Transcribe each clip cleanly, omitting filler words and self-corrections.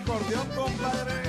acordeón, compadre.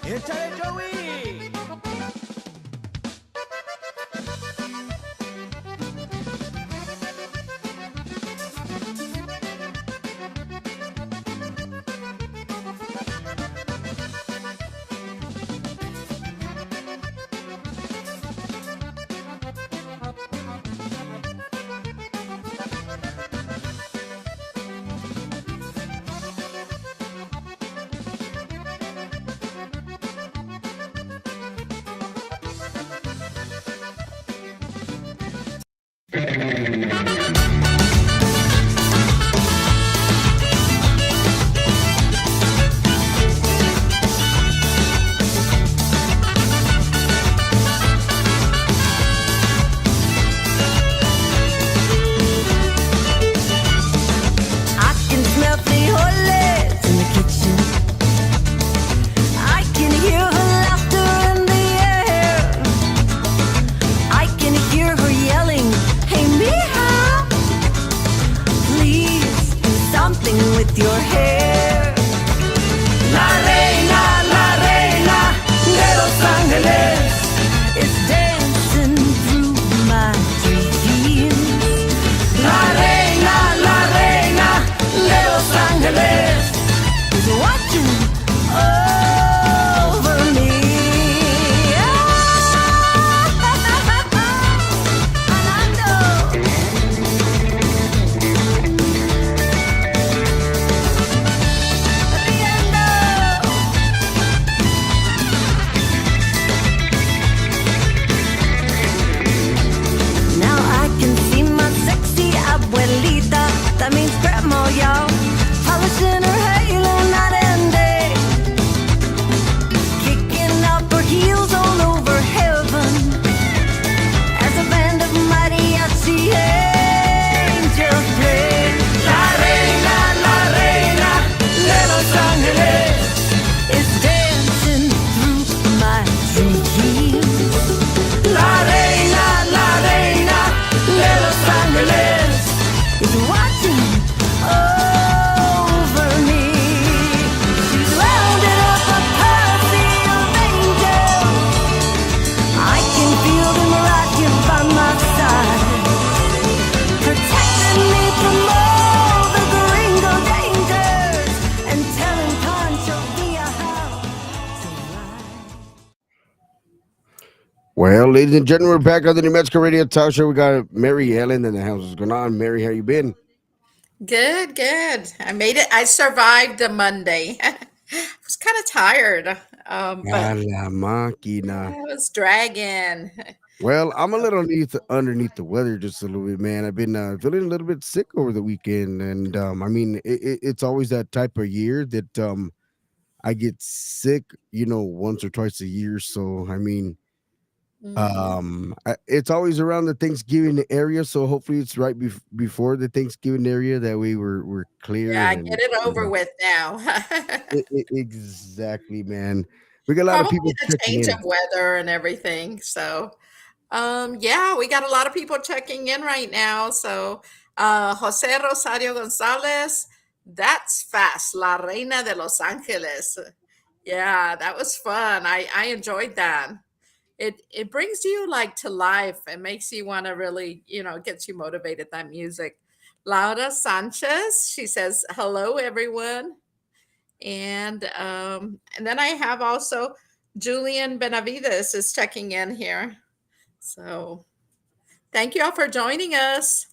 ¡Échale, Joey! Well, ladies and gentlemen, we're back on the New Mexico Radio Talk Show. We got Mary Ellen in the house. What's going on, Mary? How you been? Good, good. I made it. I survived a Monday. I was kind of tired, A but la máquina. I was dragging. Well, I'm a little underneath the weather just a little bit, man. I've been feeling a little bit sick over the weekend, and I mean, it's always that type of year that I get sick, once or twice a year. So, I mean, Mhm. it's always around the Thanksgiving area, so hopefully it's right before the Thanksgiving area. That way we're clear Yeah, and get it over with now. exactly, man. We got a lot of Probably people the checking change in. of weather and everything. So, yeah, we got a lot of people checking in right now. So, Jose Rosario Gonzalez, that's fast. La Reina de Los Angeles. Yeah, that was fun. I enjoyed that. it brings you like to life. It makes you want to really, gets you motivated, that music. Laura Sanchez, she says, hello everyone. And then I have also Julian Benavides is checking in here. So thank you all for joining us.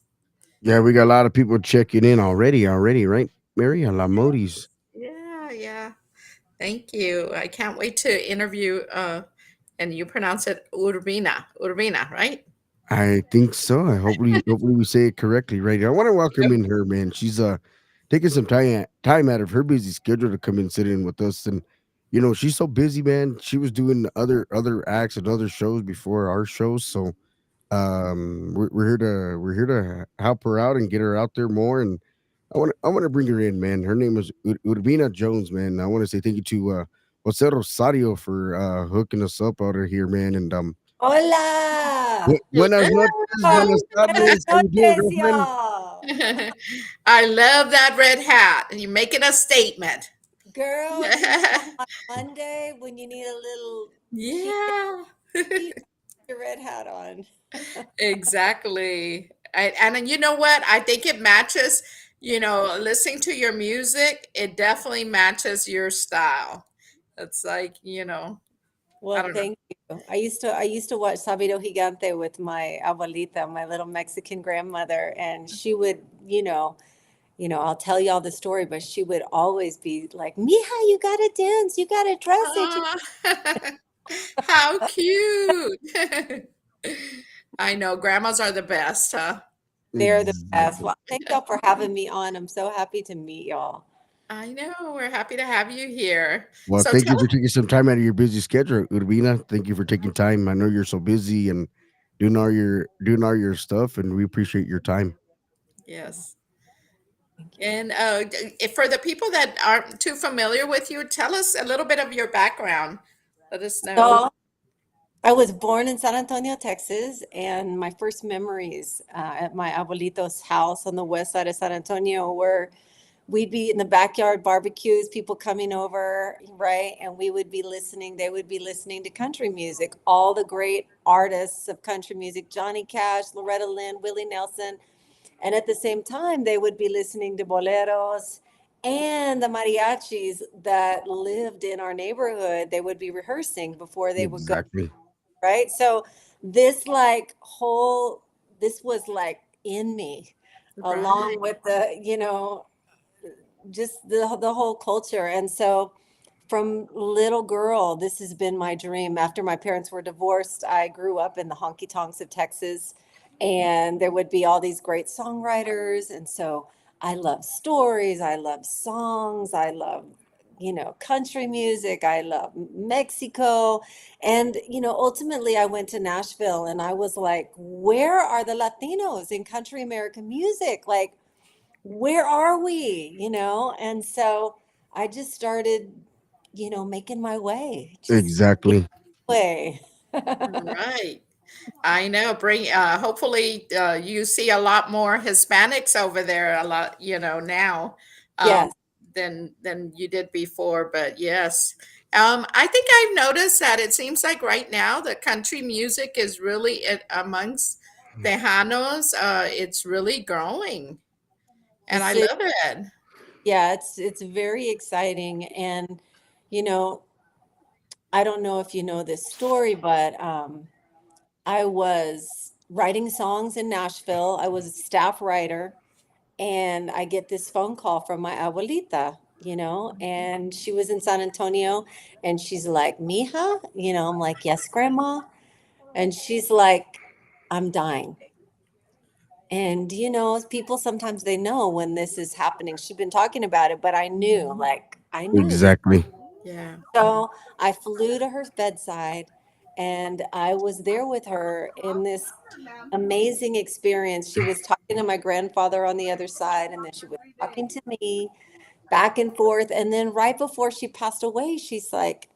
Yeah, we got a lot of people checking in already, right? Mary, a la modis. Yeah, yeah. Thank you. I can't wait to interview and you pronounce it Urbina. Urbina, right? I think so. Hopefully we say it correctly, right? I want to welcome in her, man. She's taking some time out of her busy schedule to come and sit in with us. And she's so busy, man. She was doing other acts and other shows before our shows. So we're here to help her out and get her out there more. And I want to bring her in, man. Her name is Urbina Jones, man. I want to say thank you to Jose Rosario for hooking us up out of here, man. And Hola. buenas noches, buenas Buenas tardes. How you doing, noches, girlfriend? y'all. I love that red hat. You're making a statement. Girl, you know, on Monday when you need a little cheat, Yeah, you put your red hat on. exactly. And then you know what? I think it matches, listening to your music, it definitely matches your style. It's like, I Well, don't know. thank you. I used to watch Sabido Gigante with my abuelita, my little Mexican grandmother, and she would, I'll tell y'all the story, but she would always be like, "Mija, you gotta dance, you gotta dress it." Ah, how cute. I know grandmas are the best, huh? They're the best. Exactly. Well, thank y'all for having me on. I'm so happy to meet y'all. I know. We're happy to have you here. Well, So thank you tell for taking some time out of your busy schedule, Urbina. Thank you for taking time. I know you're so busy and doing all your stuff, and we appreciate your time. yes. Thank you. And for the people that aren't too familiar with you, tell us a little bit of your background. Let us know. So I was born in San Antonio, Texas, and my first memories at my abuelito's house on the west side of San Antonio were we'd be in the backyard barbecues, people coming over, right? And we would be listening, they would be listening to country music, all the great artists of country music, Johnny Cash, Loretta Lynn, Willie Nelson. And at the same time, they would be listening to boleros and the mariachis that lived in our neighborhood. They would be rehearsing before they would go, Exactly. right? So this like whole, this was like in me, along Right. with the, just the whole culture. And so from little girl, this has been my dream. After my parents were divorced, I grew up in the honky tonks of Texas, and there would be all these great songwriters. And so I love stories, I love songs, I love, country music, I love Mexico. And, ultimately I went to Nashville and I was like, where are the Latinos in country American music? Like, where are we? And so I just started, making my way, just Exactly. way. Right. I know. Bring. Hopefully, you see a lot more Hispanics over there. A lot, now, um, Yes, than you did before. But yes, I think I've noticed that it seems like right now the country music is really amongst Tejanos. It's really growing, and I it's it, love it. yeah, it's very exciting. And you know, I don't know if you know this story, but I was writing songs in Nashville. I was a staff writer, and I get this phone call from my abuelita, and she was in San Antonio, and she's like, "Mija," I'm like, "Yes, grandma." And she's like, "I'm dying." And people sometimes they know when this is happening. She'd been talking about it, but I knew, like I knew. Exactly. Yeah. So I flew to her bedside and I was there with her in this amazing experience. She was talking to my grandfather on the other side, and then she was talking to me back and forth. And then right before she passed away, she's like,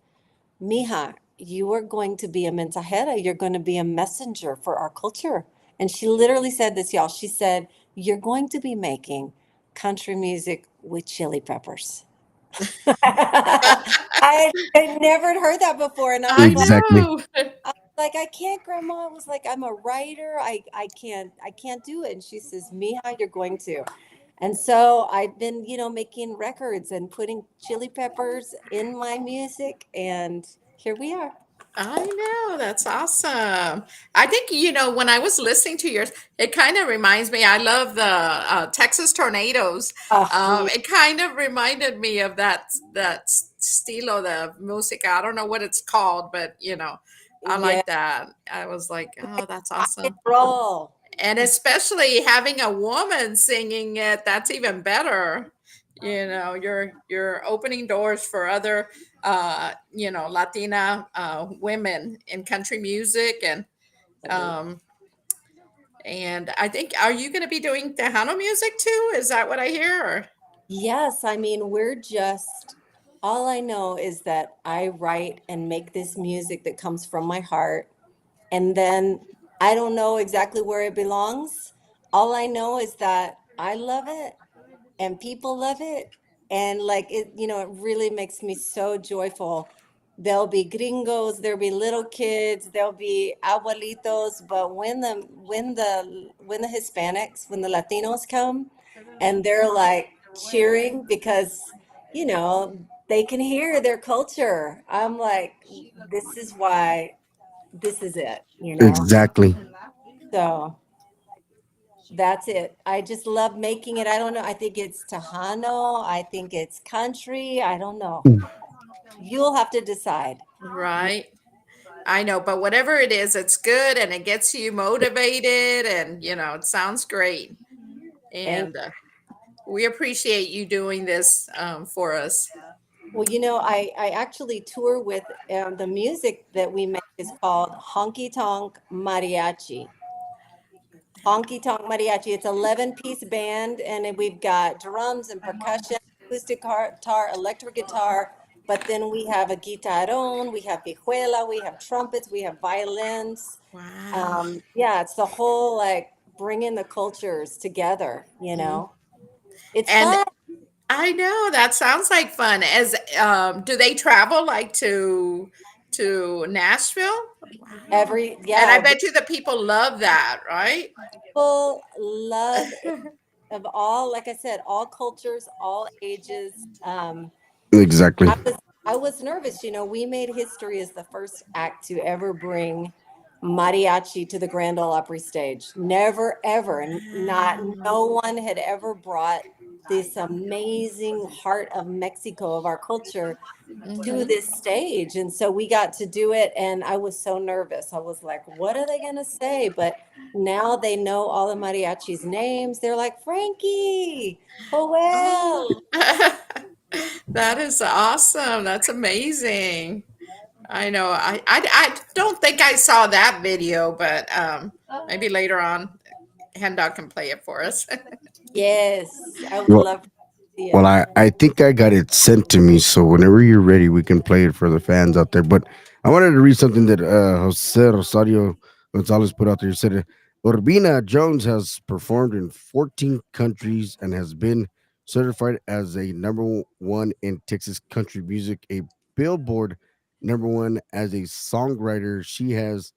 "Mija, you are going to be a mensajera. You're going to be a messenger for our culture." And she literally said this, y'all. She said, "You're going to be making country music with chili peppers." I never heard that before. And I was I like, Exactly. know. like, I can't, grandma. I was like, I'm a writer. I can't do it. And she says, Mija, you're going to. And so I've been, making records and putting chili peppers in my music. And here we are. I know, that's awesome. I think, when I was listening to yours, it kind of reminds me, I love the Texas tornadoes. Yeah, It kind of reminded me of that stilo de música. I don't know what it's called, but I yeah. like that. I was like, oh, that's Rock and awesome. roll. And especially having a woman singing it, that's even better. You're opening doors for other Latina women in country music, um and I think, are you going to be doing Tejano music too? Is that what I hear? Or? Yes, I mean, all I know is that I write and make this music that comes from my heart. And then I don't know exactly where it belongs. All I know is that I love it and people love it. And like it really makes me so joyful. There'll be gringos, there'll be little kids, there'll be abuelitos, but when the Hispanics, when the Latinos come and they're like cheering because you know they can hear their culture. I'm like, this is why this is it. Exactly. So that's it. I just love making it. I don't know. I think it's Tejano. I think it's country. I don't know. You'll have to decide. Right. I know, but whatever it is, it's good and it gets you motivated, and it sounds great. Thank. And we appreciate you doing this for us. Well, I actually tour with the music that we make is called Honky Tonk Mariachi. Honky Tonk Mariachi. It's 11-piece band, and then we've got drums and percussion, acoustic guitar, electric guitar, but then we have a guitarrón, we have vihuela, we have trumpets, we have violins. Wow. Yeah, it's the whole like bringing the cultures together. Mhm. It's And fun. I know that sounds like fun. As do they travel like to Nashville? Wow. And I Yeah, bet you the people love that, right? people love it, of all, like I said, all cultures, all ages. Exactly. I was nervous. We made history as the first act to ever bring mariachi to the Grand Ole Opry stage. Never, ever, and not Wow. no one had ever brought this amazing heart of Mexico, of our culture, to Mhm. this stage. And so we got to do it, and I was so nervous. I was like, what are they going to say? But now they know all the mariachis' names. They're like, Frankie, Oh. Joel. That is awesome. That's amazing. I know. I don't think I saw that video, but maybe later on, Hen Dog can play it for us. Yes, I would Well, love to see well, it. I think I got it sent to me, so whenever you're ready, we can play it for the fans out there. But I wanted to read something that Jose Rosario Gonzalez put out there. He said, Urbina Jones has performed in 14 countries and has been certified as a number one in Texas country music, a Billboard number one as a songwriter. She has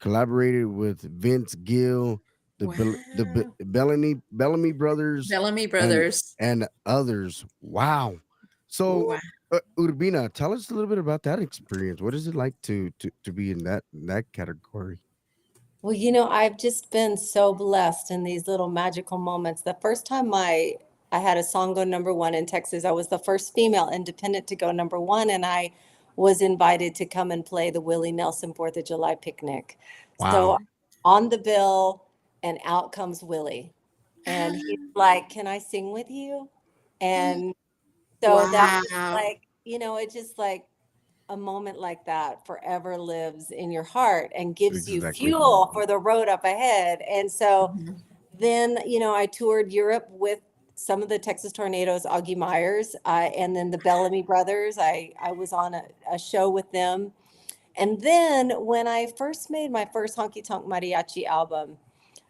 collaborated with Vince Gill, Wow. Bellamy brothers, Bellamy and Brothers. others. Wow. So, Wow. Urbina, tell us a little bit about that experience. What is it like to be in that category? Well, I've just been so blessed in these little magical moments. The first time I had a song go number one in Texas, I was the first female independent to go number one, and I was invited to come and play the Willie Nelson Fourth of July picnic. So Wow. on the bill, and out comes Willie, and he's like, "Can I sing with you?" And so that was Wow. like, it just like a moment like that forever lives in your heart and gives you Exactly. fuel for the road up ahead. And so Mhm. then, I toured Europe with some of the Texas Tornadoes, Augie Myers, and then the Bellamy Brothers. I was on a show with them. And then when I first made my first Honky Tonk Mariachi album,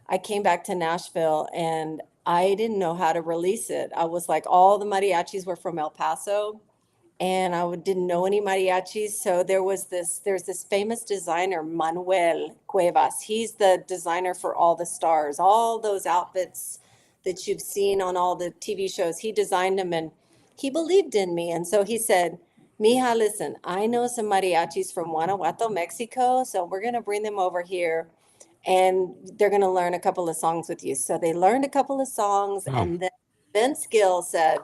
I came back to Nashville and I didn't know how to release it. I was like, all the mariachis were from El Paso, and didn't know any mariachis. So there's this famous designer, Manuel Cuevas. He's the designer for all the stars, all those outfits that you've seen on all the TV shows. He designed them, and he believed in me. And so he said, Mija, listen, I know some mariachis from Guanajuato, Mexico. So we're going to bring them over here and they're going to learn a couple of songs with you. So they learned a couple of songs, Oh, and then Vince Gill said,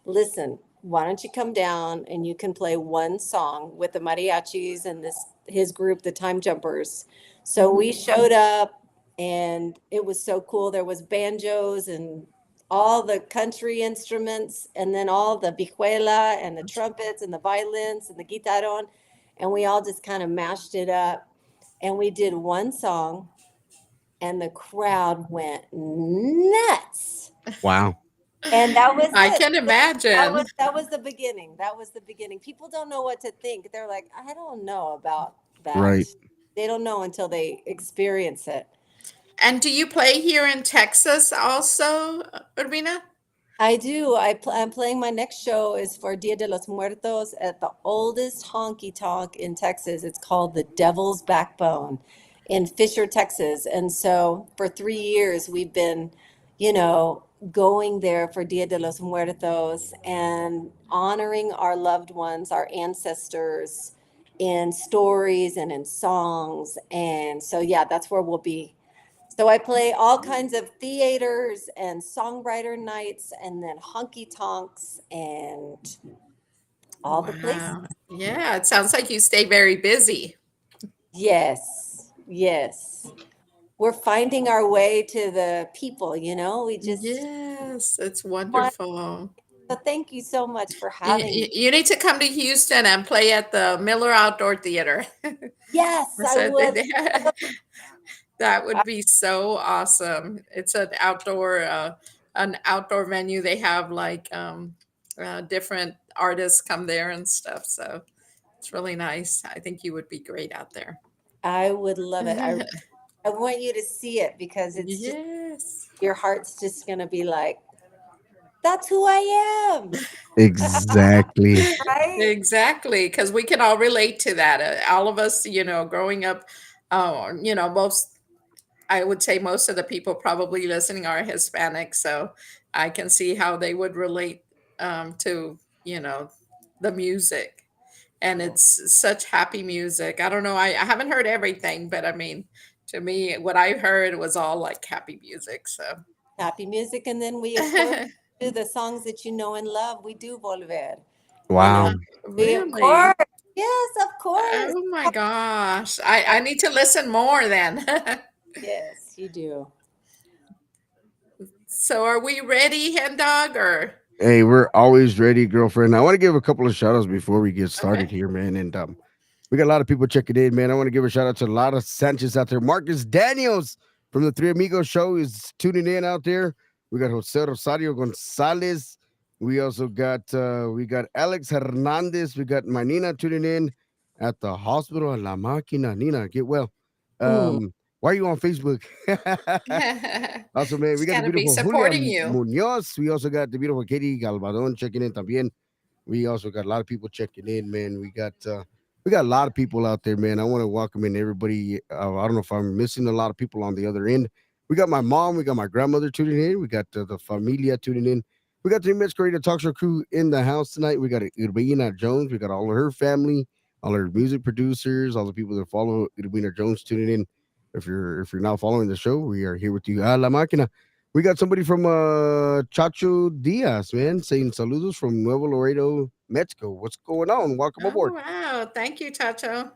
listen, why don't you come down and you can play one song with the mariachis and his group, the Time Jumpers. So we showed up, and it was so cool. There was banjos and all the country instruments, and then all the vihuela and the trumpets and the violins and the guitarron, and we all just kind of mashed it up, and we did one song, and the crowd went nuts. wow. And that was I it. can imagine. That was the beginning. That was the beginning. People don't know what to think. They're like, I don't know about that. Right. They don't know until they experience it. And do you play here in Texas also, Urbina? I do. I'm playing. My next show is for Dia de los Muertos at the oldest honky tonk in Texas. It's called the Devil's Backbone in Fisher, Texas. And so for 3 years, we've been, going there for Dia de los Muertos and honoring our loved ones, our ancestors, in stories and in songs. And so, yeah, that's where we'll be. So I play all kinds of theaters and songwriter nights and then honky tonks and all the places. Wow. Yeah, it sounds like you stay very busy. Yes, yes. We're finding our way to the people, we just Yes, it's want. wonderful. So thank you so much for You, having me. you need to come to Houston and play at the Miller Outdoor Theater. Yes, I So would. that would be so awesome. It's an outdoor venue. They have like different artists come there and stuff. So it's really nice. I think you would be great out there. I would love it. I want you to see it because it's just Yes. your heart's just gonna be like, that's who I am, Exactly. right? Exactly, because we can all relate to that. All of us, growing up, most, I would say most of the people probably listening are Hispanic, so I can see how they would relate to, you know, the music. And it's such happy music. I don't know, I haven't heard everything, but I mean, to me, what I heard was all like happy music. So, Happy music, and then we, of course, do the songs that you know and love. We do Volver. You know, Wow. we of really? course, yes, of course, Oh my gosh. I need to listen more then. yes, you do. So are we ready, hen dog, or Hey, we're always ready, girlfriend. I want to give a couple of shout outs before we get started okay? here, man. And we got a lot of people checking in, man. I want to give a shout out to a lot of Sanchez out there. Marcus Daniels from the Three Amigos show is tuning in out there. We got Jose Rosario Gonzalez. We got Alex Hernandez. We got my Nina tuning in at the hospital. La Máquina. Nina, get well. Mm. Why are you on Facebook? Also, man, we Just got the gotta be beautiful Julia supporting you. Munoz. We also got the beautiful Katie Galvadon checking in también. We also got a lot of people checking in, man. We got a lot of people out there, man. I want to welcome in everybody. I don't know if I'm missing a lot of people on the other end. We got my mom, we got my grandmother tuning in, we got the familia tuning in. We got the Mets Creative Talk Show crew in the house tonight. We got Urbina Jones, we got all of her family, all her music producers, all the people that follow Urbina Jones tuning in. If you're now following the show, we are here with you. La Máquina. We got somebody from Chacho Diaz, man, saying saludos from Nuevo Laredo, Mexico. What's going on? Welcome Oh aboard. wow. Thank you, Tacho.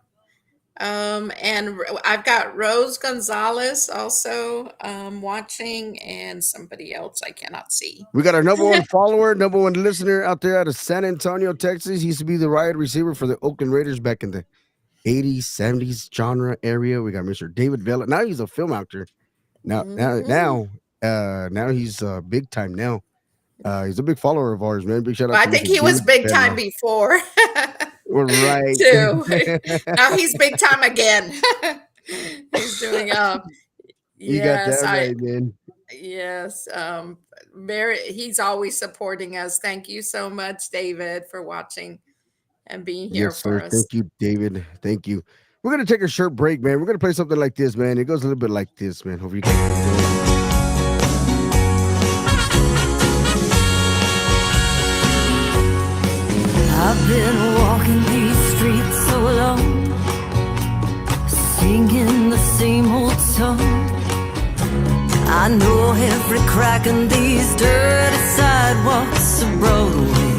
And I've got Rose Gonzalez also watching, and somebody else I cannot see. We got our number one follower, number one listener out there out of San Antonio, Texas. He used to be the wide receiver for the Oakland Raiders back in the 80s, 70s genre area. We got Mr. David Vela. Now he's a film actor. Now, now, Mhm. now, now he's big time now. He's a big follower of ours, man. Big shout out Well, I to think Mr. he was David big time Vela. before, We're right. too. Now he's big time again. He's doing You got yes, that I right, man. yes, very he's always supporting us. Thank you so much, David, for watching. and being here Yes, sir. for us. Thank you, David. Thank you. We're gonna take a short break, man. We're gonna play something like this, man. It goes a little bit like this, man. Hope you guys enjoy. I've been walking these streets so long, singing the same old song. I know every crack in these dirty sidewalks of Broadway,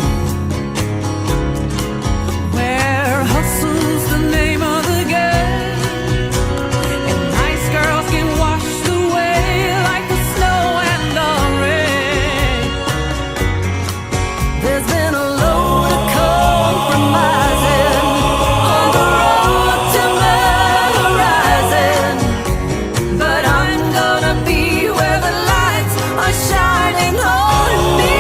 where hustle's the name of the game, and nice girls get washed away like the snow and the rain. There's been a load of compromising on the road to my horizon, but I'm gonna be where the lights are shining on me,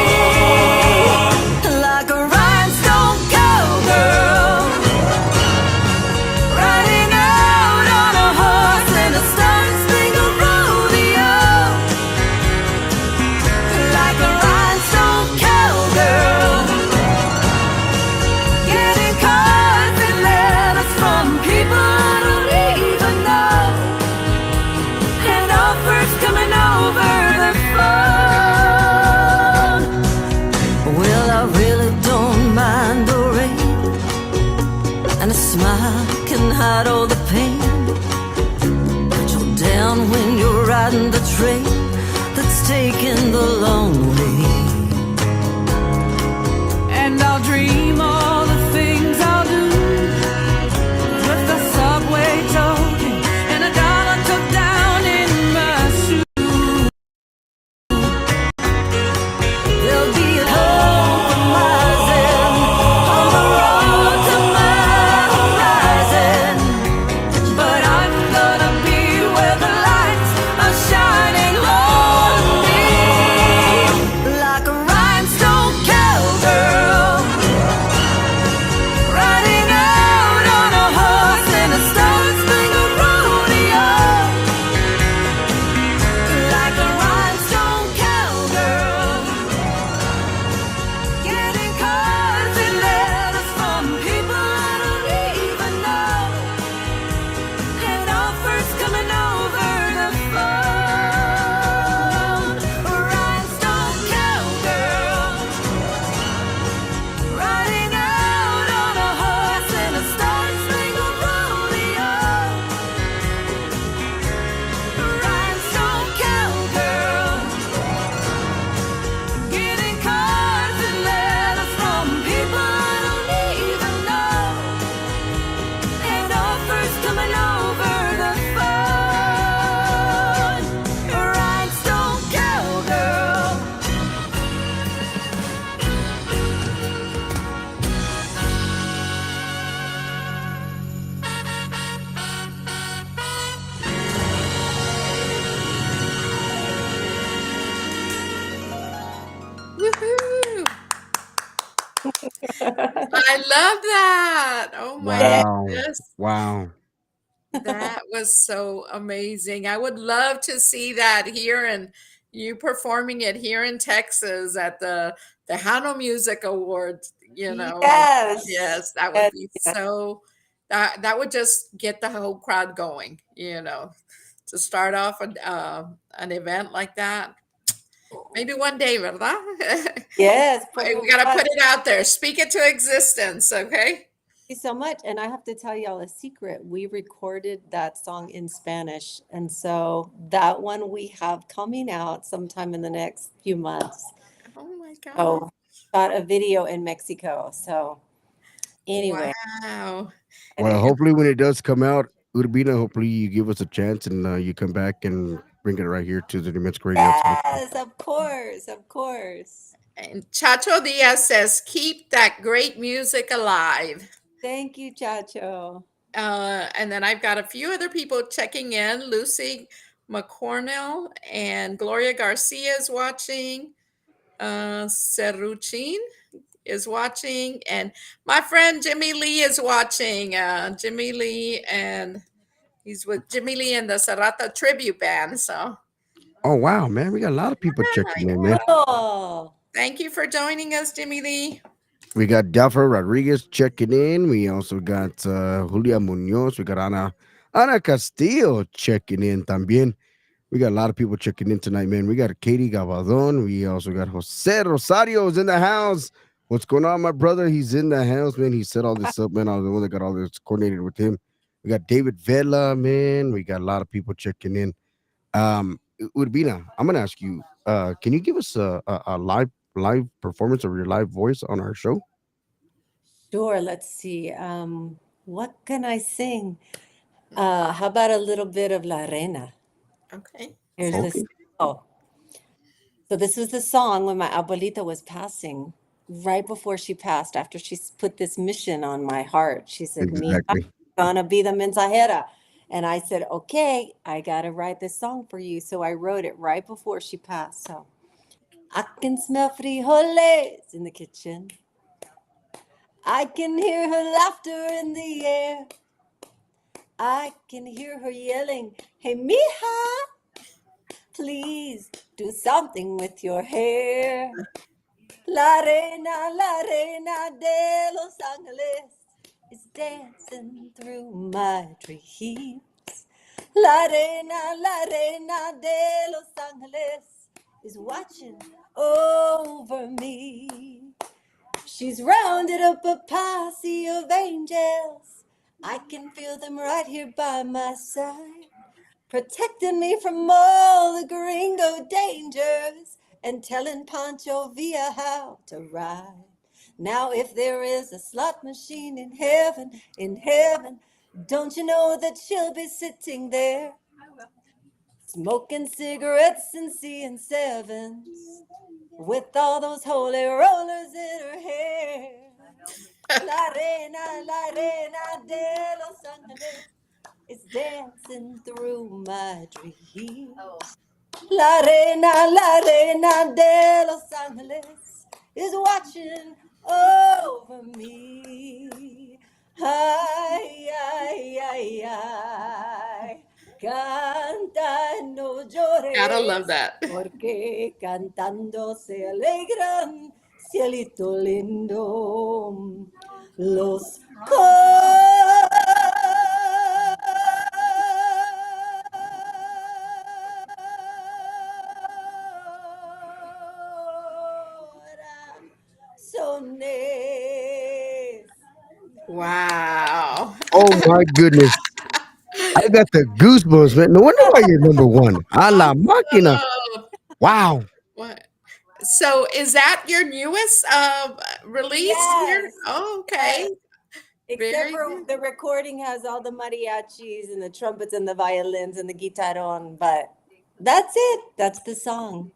like a rhinestone cowgirl, riding out on a horse in a star-spangled rodeo, like a rhinestone cowgirl, getting cards and letters from people I don't even know, and offers coming over the phone. Well, I really don't mind the rain, and a smile can hide all the pain. Put you down when you're riding the train that's taking the long way. And I'll dream all the things I'll do with the subway token and a dollar tucked down in my shoe. There'll be a compromising on the road to my horizon, but I'm gonna be where the lights are shining on me, like a rhinestone cowgirl, riding out on a horse in a star-spangled rodeo, like a rhinestone cowgirl, getting cards and letters from people I don't even know, and offers coming over the phone. A rhinestone cowgirl, riding out on a horse in a star-spangled rodeo, a rhinestone cowgirl, getting cards and letters from people I don't even know, and offers coming over the phone. A rhinestone cowgirl. Woohoo! I love that. Oh my Wow. goodness. Wow. That was so amazing. I would love to see that here and you performing it here in Texas at the Hano Music Awards, Yes. yes, that would Yes, be yes. so that would just get the whole crowd going, to start off an event like that. Maybe one day, ¿verdad? Yes, por We got to favor. put it out there. Speak it to existence, okay? Thank you so much. And I have to tell y'all a secret. We recorded that song in Spanish. And so that one we have coming out sometime in the next few months. Oh my God. Oh, shot a video in Mexico. So anyway, Wow. Well, it- hopefully when it does come out, Urbina, hopefully you give us a chance and you come back and bring it right here to the New Mexico Radio. yes, of course, of course. And Chacho Diaz says, keep that great music alive. Thank you, Chacho. And then I've got a few other people checking in. Lucy McCornell and Gloria Garcia is watching. Serruchin is watching. And my friend Jimmy Lee is watching. Jimmy Lee, and he's with Jimmy Lee and the Serrata Tribute Band. So Oh wow, man, we got a lot of people checking in, man. Cool. thank you for joining us, Jimmy Lee. We got Duffer Rodriguez checking in. We also got Julia Munoz. We got Ana Castillo checking in también. We got a lot of people checking in tonight, man. We got Katie Gavaldon. We also got Jose Rosario's in the house. What's going on, my brother? He's in the house, man. He set all this up, man. I was the one that got all this coordinated with him. We got David Vela, man. We got a lot of people checking in. Urbina, I'm gonna ask you, can you give us a live performance of your live voice on our show? Sure, let's see. What can I sing? How about a little bit of La Reina? Okay. Here's Sounds this. Okay, Oh, so this was the song when my abuelita was passing, right before she passed, after put this mission on my heart. She said, "Mija, exactly. gonna be the mensajera." And I said, "Okay, I gotta write this song for you." So I wrote it right before she passed. So I can smell frijoles in the kitchen. I can hear her laughter in the air. I can hear her yelling, "Hey, mija, please do something with your hair." La reina de Los Angeles is dancing through my dreams. La reina de Los Angeles is watching over me. She's rounded up a posse of angels. I can feel them right here by my side, protecting me from all the gringo dangers and telling Pancho Villa how to ride. Now, if there is a slot machine in heaven, don't you know that she'll be sitting there, smoking cigarettes and seeing sevens, with all those holy rollers in her hair. La reina de Los Angeles is dancing through my dreams. La reina de Los Angeles is watching over me. Ay, ay, ay, ay. Canta, no gotta love llores, that. porque cantando se alegran, cielito lindo. Los corazones. Wow. Oh my goodness. I got the goosebumps, man. No wonder why you're number one. A la máquina. Awesome. Wow. What? So is that your newest release here? Yes, Oh, yes. okay. Except Very for good. the recording has all the mariachis and the trumpets and the violins and the guitarron, but that's it. That's the song.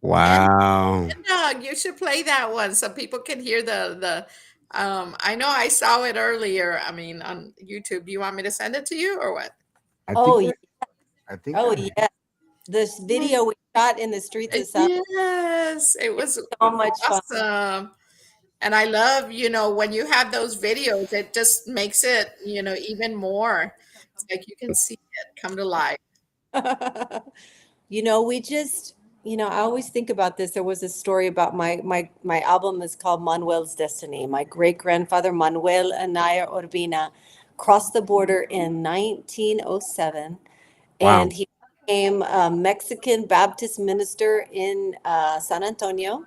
And Wow. you should play that one so people can hear the I know I saw it earlier. I mean on YouTube. Do you want me to send it to you or what? I think Oh, yeah. I think Oh, I yeah. This video we shot in the streets of South, Yes, it it was was so much fun. awesome. And I love, when you have those videos, it just makes it, even more. It's like you can see it come to life. We just, I always think about this. There was a story about my album is called Manuel's Destiny. My great grandfather Manuel Anaya Urbina crossed the border in 1907, wow. and he became a Mexican Baptist minister in San Antonio.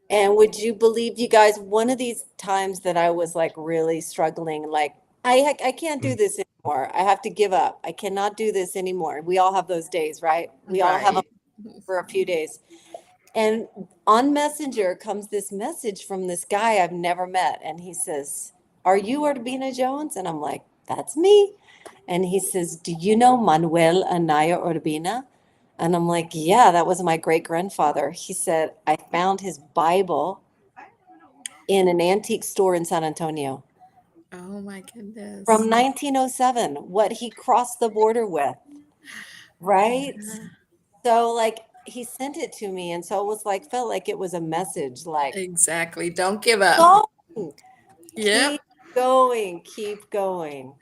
And would you believe, you guys, one of these times that I was like really struggling, like I can't do this anymore. I have to give up. I cannot do this anymore. We all have those days, right? We all have them Right. for a few days. And on Messenger comes this message from this guy I've never met, and he says, "Are you Urbina Jones?" And I'm like, "That's me." And he says, "Do you know Manuel Anaya Urbina?" And I'm like, "Yeah, that was my great grandfather." He said, "I found his Bible in an antique store in San Antonio Oh my from goodness. 1907, what he crossed the border with, right?" Yeah, So, like, he sent it to me. And so it was like, felt like it was a message like, exactly. Don't give up. going, Yep. keep going, keep going.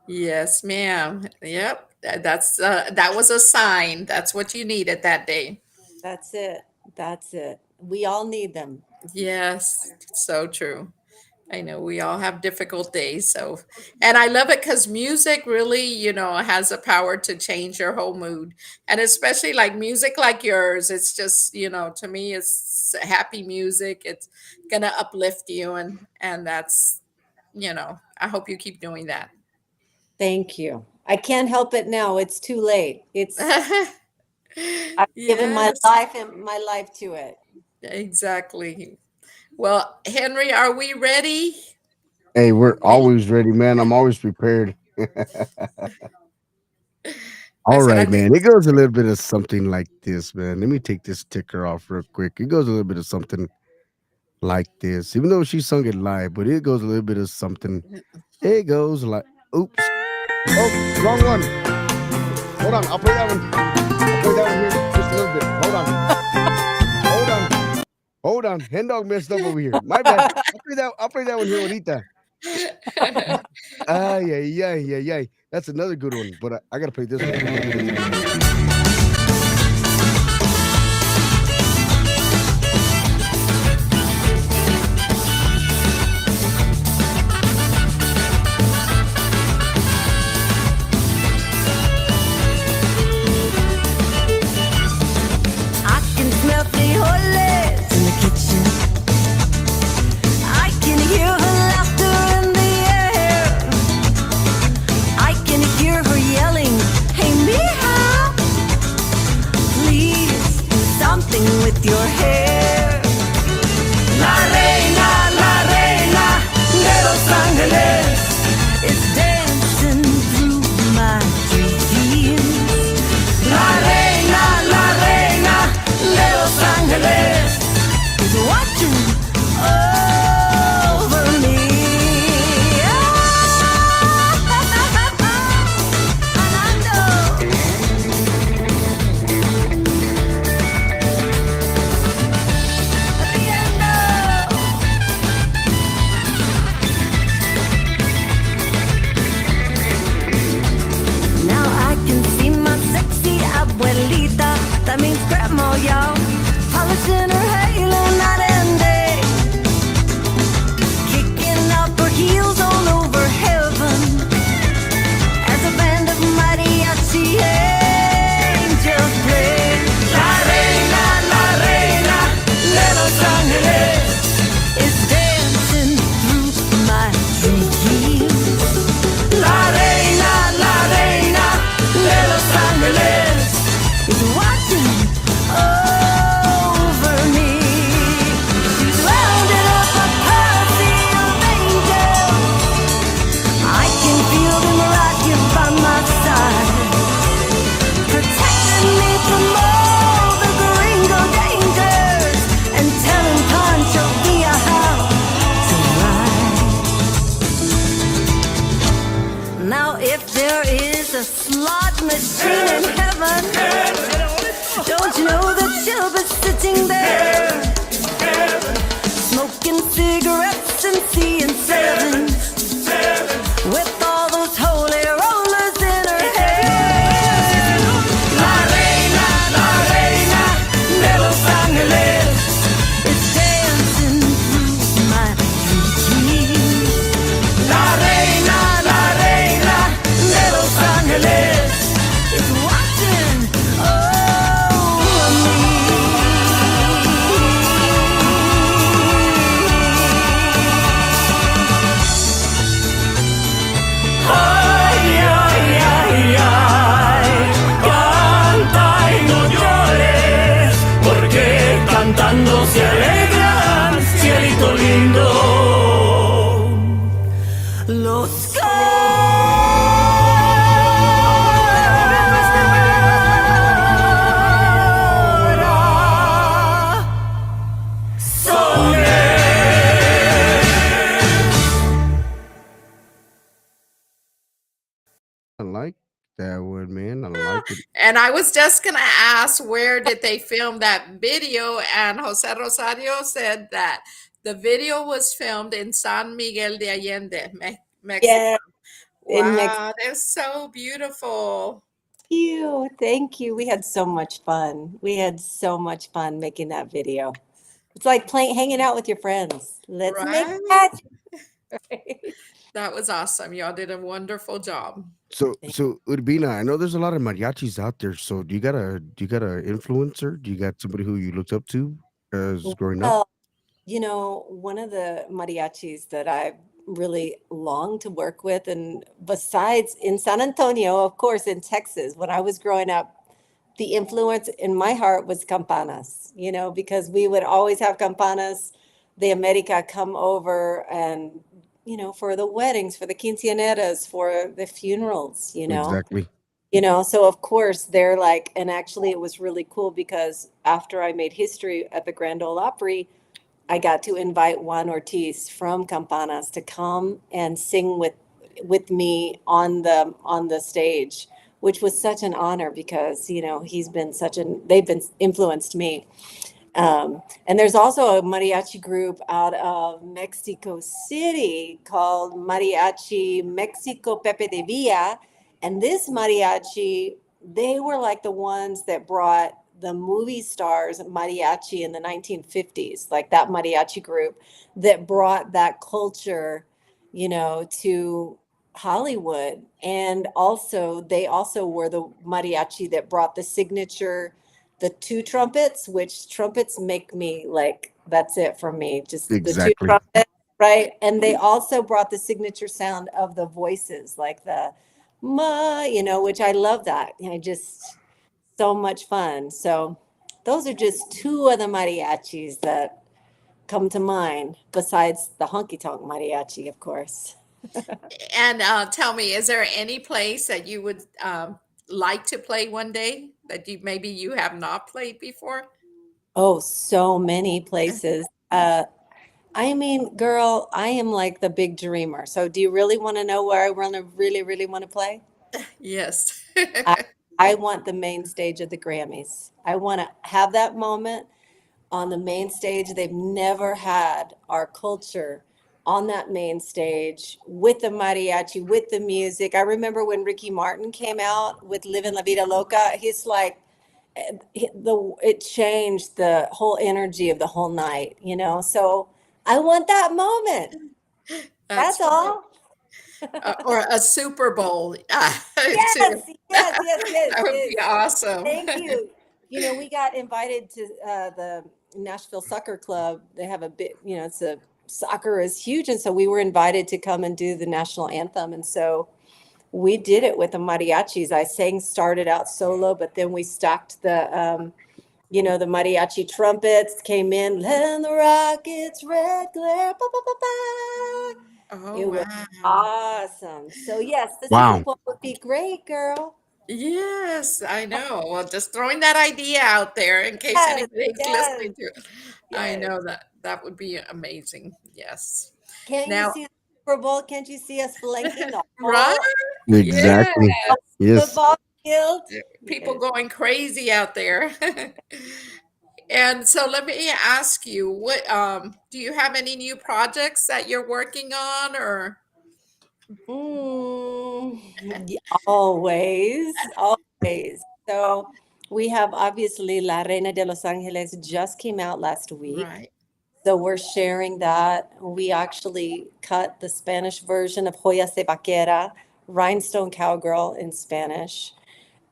Yes, ma'am. Yep. That was a sign. That's what you needed that day. That's it. That's it. We all need them. Yes, so true. I know we all have difficult days. So, and I love it because music really, has a power to change your whole mood. And especially like music like yours, it's just, to me, it's happy music. It's going to uplift you. And that's, I hope you keep doing that. Thank you. I can't help it now. It's too late. I've given my Yes, life and my life to it. exactly. Well, Henry, are we ready? Hey, we're Ready? always ready, man. I'm always prepared. I All said, I right, think. man. It goes a little bit of something like this, man. Let me take this ticker off real quick. It goes a little bit of something like this, even though she sung it live, but it goes a little bit of something. It goes like, oops, oh, wrong one. Hold on, I'll play that one. I'll play that one here just a little bit. Hold on, hold on. Hen dog messed up over here. My bad. I'll play that one here, ahorita. Ay, ay, ay, ay, ay. That's another good one, but I gotta play this one. I can smell frijoles in the kitchen. I can hear her laughter in the air. I can hear her yelling, "Hey, mija, please do something with your hair." La reina de Los Angeles is dancing through my dreams. La reina de Los Angeles is watching over me. Now I can see my sexy abuelita, that means grandma, y'all, polishing her halo night and day, kicking up her heels all over heaven as a band of mariachi angels play. La reina de Los Angeles is dancing through my dreams. La reina de Los Angeles is watching over me. She's rounded up a posse of angels. I can feel them right here by my side, protecting me from all the gringo dangers and telling Pancho Villa how to ride. Now if there is a slot machine in heaven, don't you know that she'll be sitting there, smoking cigarettes and seeing sevens, with all those holy rollers in her hair. La reina de Los Angeles is dancing through my dreams. La reina de Los Angeles is watching over me. Ay, ay, ay, ay, canta y no llores, porque cantando se alegran, cielito lindo. Los I like that one, man. I like it. And I was just going to ask, where did they film that video? And Jose Rosario said that the video was filmed in San Miguel de Allende, Mexico. Yeah, in Mexico. Wow, they're so beautiful. Thank you. We had so much fun. We had so much fun making that video. It's like hanging out with your friends. Let's make Right? that. Right? That was awesome. Y'all did a wonderful job. So Urbina, I know there's a lot of mariachis out there. So do you got a influencer? Do you got somebody who you looked up to as growing up? Well, one of the mariachis that I really long to work with, and besides in San Antonio, of course, in Texas, when I was growing up, the influence in my heart was campanas, because we would always have campanas de America come over and, for the weddings, for the quinceañeras, for the funerals, Exactly. So of course they're like, and actually it was really cool because after I made history at the Grand Ole Opry, I got to invite Juan Ortiz from Campanas to come and sing with me on the stage, which was such an honor because he's been they've been influenced me. And there's also a mariachi group out of Mexico City called Mariachi Mexico Pepe de Villa. And this mariachi, they were like the ones that brought the movie stars mariachi in the 1950s, like that mariachi group that brought that culture, to Hollywood. And also, they also were the mariachi that brought the signature, the two trumpets, which trumpets make me like, that's it for me, just the two Exactly. trumpets, right? And they also brought the signature sound of the voices, like the which I love that. Just so much fun. So those are just two of the mariachis that come to mind, besides the honky tonk mariachi, of course. And tell me, is there any place that you would like to play one day that maybe you have not played before? Oh, so many places. I mean, girl, I am like the big dreamer. So do you really want to know where I want to really, really want to play? Yes. I, I want the main stage of the Grammys. I want to have that moment on the main stage. They've never had our culture on that main stage with the mariachi, with the music. I remember when Ricky Martin came out with Livin' La Vida Loca, he's like, it changed the whole energy of the whole night, So I want that moment. That's That's all. or a Super Bowl too. Yes, yes, yes, yes, That would be yes. awesome. Thank you. We got invited to the Nashville Soccer Club. They have a bit, soccer is huge. And so we were invited to come and do the national anthem. And so we did it with the mariachis. Started out solo, but then we stacked the mariachi trumpets came in, and the rockets red glare. Ba, ba, ba, ba. Oh, It was wow. awesome. So yes, the Super Wow. Bowl would be great, girl. Yes, I know. Well, just throwing that idea out there in case Yes, anybody's yes, listening to it. I yes. know that that would be amazing. Yes. Can't you Now, see the Super Bowl? Can't you see us flanking the right? whole Yeah. Exactly. Yes. football field? People Yes. going crazy out there. And so let me ask you, what do you have any new projects that you're working on or Always, always. So we have obviously La Reina de Los Angeles just came out last week. right? So we're sharing that. We actually cut the Spanish version of Joyas de Vaquera, Rhinestone Cowgirl in Spanish.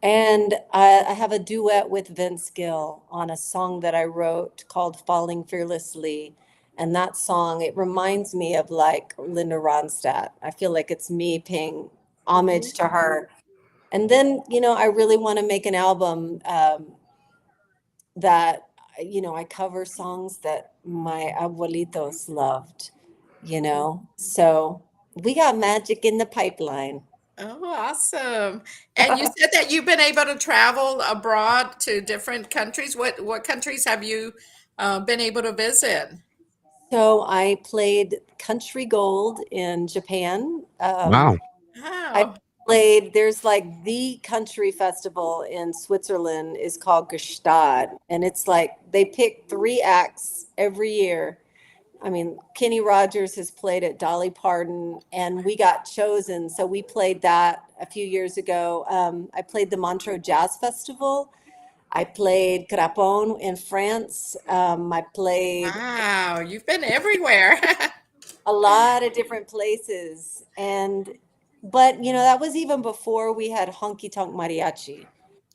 And I have a duet with Vince Gill on a song that I wrote called Falling Fearlessly. And that song, it reminds me of like Linda Ronstadt. I feel like it's me paying Mhm. homage to her. And then, I really want to make an album that, I cover songs that my abuelitos loved, So we got magic in the pipeline. Oh, awesome. And you said that you've been able to travel abroad to different countries. What countries have you been able to visit? So I played Country Gold in Japan. Wow. I Wow. there's like the country festival in Switzerland is called Gstaad. And it's like they pick three acts every year. I mean, Kenny Rogers has played at Dolly Parton, and we got chosen. So we played that a few years ago. I played the Montreux Jazz Festival. I played Crapon in France. I played Wow, you've been everywhere. a lot of different places. And, but, that was even before we had honky tonk mariachi.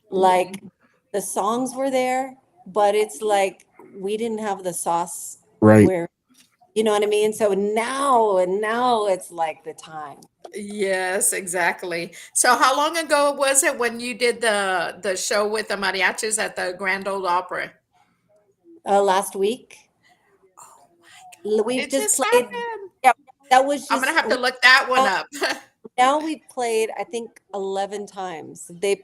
Like Mhm. the songs were there, but it's like we didn't have the sauce Right. where, you know what I mean? So now it's like the time. Yes, exactly. So how long ago was it when you did the show with the mariachis at the Grand Ole Opry? Last week, we've It just just played. happened. Yeah, that was I'm gonna just have to look that one now, up. now we've played, I think, 11 times. They've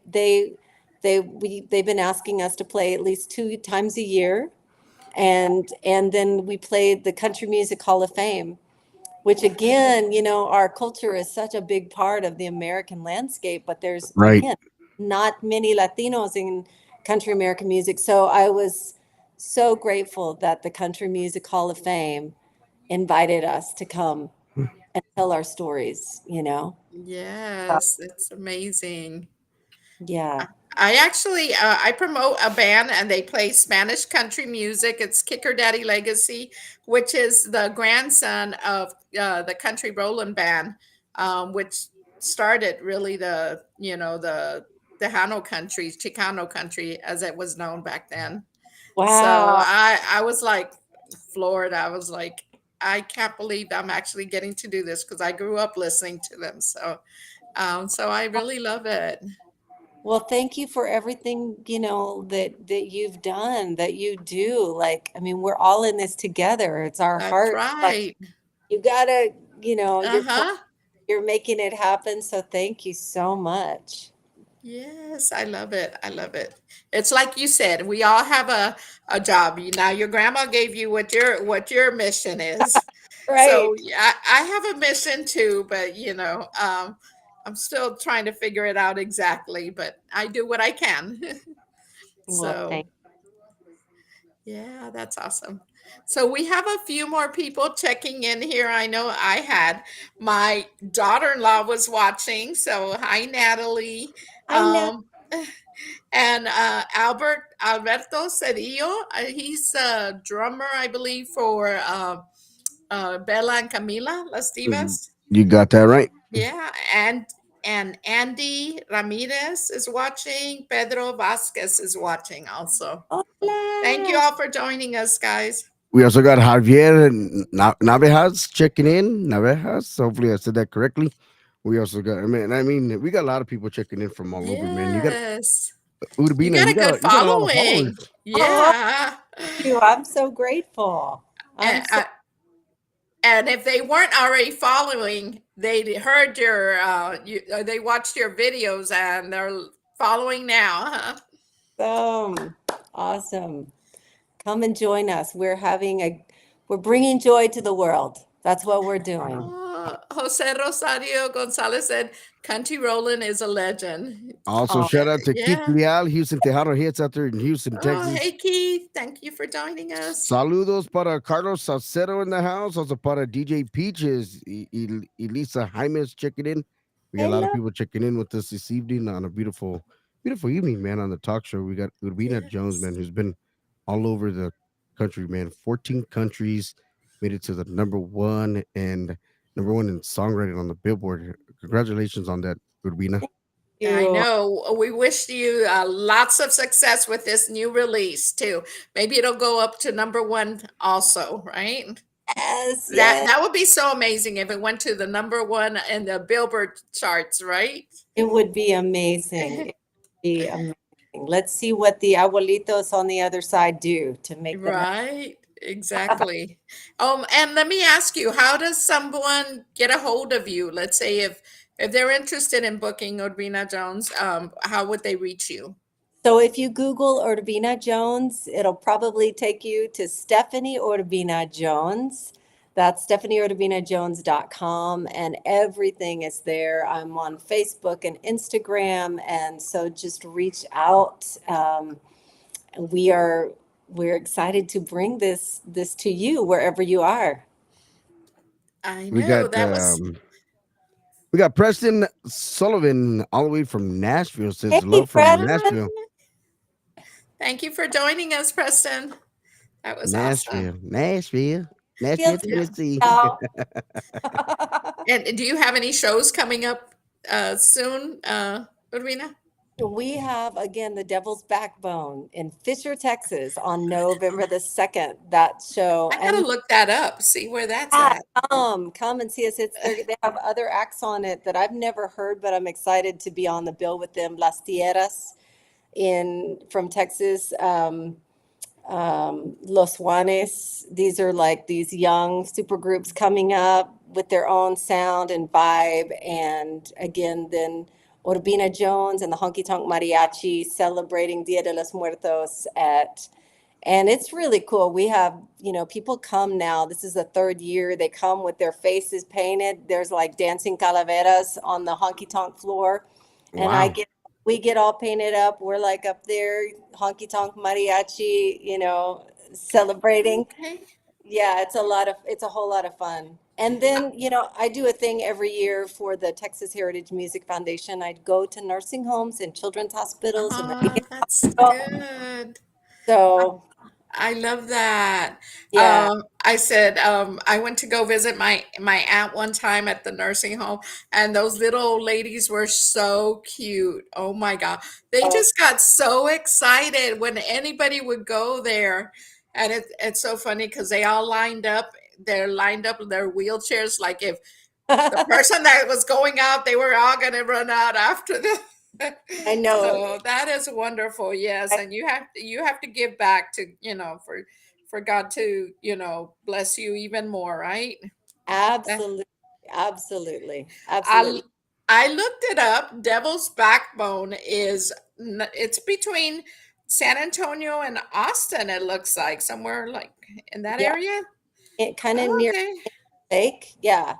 been asking us to play at least 2 times a year. And then we played the Country Music Hall of Fame, which again, our culture is such a big part of the American landscape, but there's Right. again not many Latinos in country American music. So I was so grateful that the Country Music Hall of Fame invited us to come and tell our stories. Yes, it's amazing. Yeah. I actually I promote a band and they play Spanish country music. It's Kicker Daddy Legacy, which is the grandson of the Country Rollin' Band, which started really the Tejano country, Chicano country, as it was known back then. So Wow. I was like floored. I was like, I can't believe I'm actually getting to do this because I grew up listening to them. So I really love it. Well, thank you for everything, that you've done, that you do. Like, I mean, we're all in this together. It's our That's heart. Like, right. you gotta, Uh-huh. you're making it happen. So thank you so much. Yes, I love it. I love it. It's like you said, we all have a job. Now your grandma gave you what your mission is. So Right. yeah, I have a mission too, but I'm still trying to figure it out exactly, but I do what I can. Well, So thank yeah, that's awesome. So we have a few more people checking in here. I know I had my daughter-in-law was watching. So hi, Natalie. I know. Um, and Alberto Cedillo, he's a drummer, I believe, for Bella and Camila Las Mm, Divas. you got that right. Yeah, and Andy Ramirez is watching. Pedro Vasquez is watching also. Thank you Hola. all for joining us, guys. We also got Javier Navejas checking in. Navejas. Hopefully I said that correctly. We also got, I mean, we got a lot of people checking in from all over, man. You got Yes. You Urbina, got a good you got a lot of following. followers. Oh, Yeah. you. I'm so grateful. I'm And, so, and if they weren't already following, they heard they watched your videos and they're following now, huh? so awesome. Come and join us. We're bringing joy to the world. That's what we're doing. Jose Rosario Gonzalez said, Country Rollin' is a legend. Also, Oh, shout out to Keith Yeah. Leal, Houston Tejano Hits out there in Houston, Oh, Texas. hey, Keith. Thank you for joining us. Saludos para Carlos Salcedo in the house. Also para DJ Peaches, Elisa Jaimes checking in. We got a lot of hello. people checking in with us this evening on a beautiful, beautiful evening, man. On the talk show, we got Urbina Jones, Yes. man, who's been all over the country, man. 14 countries, made it to the number one in songwriting on the Billboard. Congratulations on that, Urbina. I You. know. We wish you lots of success with this new release too. Maybe it'll go up to number one also, right? Yes, That yes. that would be so amazing if it went to the number one in the Billboard charts, right? It would be amazing. It would be amazing. Let's see what the abuelitos on the other side do to make them happy. Right, exactly. And let me ask you, how does someone get a hold of you? Let's say if they're interested in booking Urbina Jones, how would they reach you? So if you Google Urbina Jones, it'll probably take you to Stephanie Urbina Jones. That's stephanieurbinajones.com, and everything is there. I'm on Facebook and Instagram, and so just reach out. We are we're excited to bring this to you wherever you are. I We know got that was. Preston Sullivan all the way from Nashville. Says Hey, love from Preston. Nashville. Thank you for joining us, Preston. That was awesome. Nashville. Nashville, Feels Yeah. Tennessee. out. And do you have any shows coming up soon, Urbina? We have again the Devil's Backbone in Fisher, Texas on November the 2nd. That show. I gotta And look that up, see where that's yeah, at. come and see us. They have other acts on it that I've never heard, but I'm excited to be on the bill with them. Las Tierras in from Texas. Los Juanes. These are like these young super groups coming up with their own sound and vibe. And again, then Urbina Jones and the Honky Tonk Mariachi celebrating Dia de los Muertos at, and it's really cool. We have, people come now. This is the third year. They come with their faces painted. There's like dancing calaveras on the honky tonk floor. And Wow. we get all painted up. We're like up there, honky tonk mariachi, celebrating. Okay. Yeah, it's a whole lot of fun. And then, I do a thing every year for the Texas Heritage Music Foundation. I'd go to nursing homes and children's hospitals and Oh, that's good. so I love that. yeah. I said I went to go visit my aunt one time at the nursing home, and those little old ladies were so cute. Oh my God, they Oh, just got so excited when anybody would go there, and it's so funny because they all lined up. They're lined up in their wheelchairs, like if the person that was going out, they were all going to run out after them. I know. So that is wonderful. Yes, and you have to give back to, for God to, bless you even more, right? That- Absolutely. Absolutely. I Absolutely. I looked it up. Devil's Backbone it's between San Antonio and Austin, it looks like, somewhere like in that Yeah. area. It kind of Oh, near okay. lake. Yeah.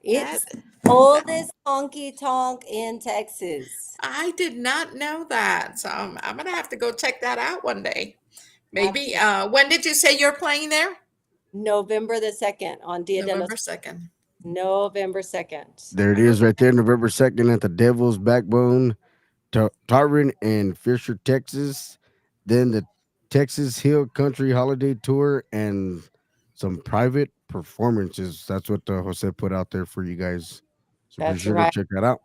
That It's oldest honky tonk in Texas. I did not know that. So I'm gonna have to go check that out one day. Maybe. Absolutely. When did you say you're playing there? November the 2nd on Dia de November los 2nd. November 2nd. There it is right there, November 2nd at the Devil's Backbone, Tarvin and Fisher, Texas. Then the Texas Hill Country Holiday Tour and some private performances. That's what Jose put out there for you guys. So be That's sure to right. check that out.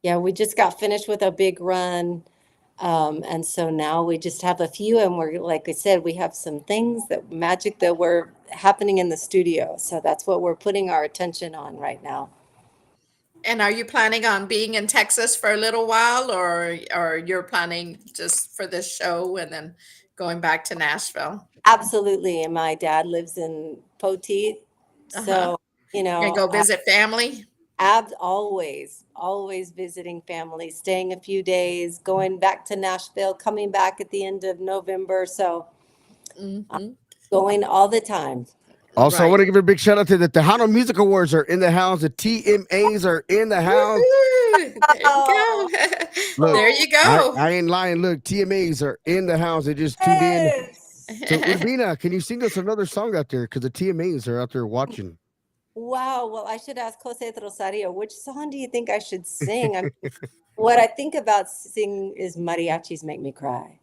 Yeah, we just got finished with a big run. And so now we just have a few, and we're, like I said, we have some things that magic that were happening in the studio. So that's what we're putting our attention on right now. And are you planning on being in Texas for a little while, or you're planning just for this show and then going back to Nashville? Absolutely. And my dad lives in Poteet. Uh-huh. So, You're gonna go visit family? always visiting family, staying a few days, going back to Nashville, coming back at the end of November. So I'm Hmm. going all the time. Also, I Right. want to give a big shout out to the Tejano Music Awards are in the house. The TMAs are in the house. Woohoo! There you Oh, go. Look, There you I, go. I ain't lying. Look, TMAs are in the house. They just tuned in. yes. So, Urbina, can you sing us another song out there? Because the TMAs are out there watching. Wow. Well, I should ask Jose Rosario, which song do you think I should sing? What I think about singing is mariachis make me cry.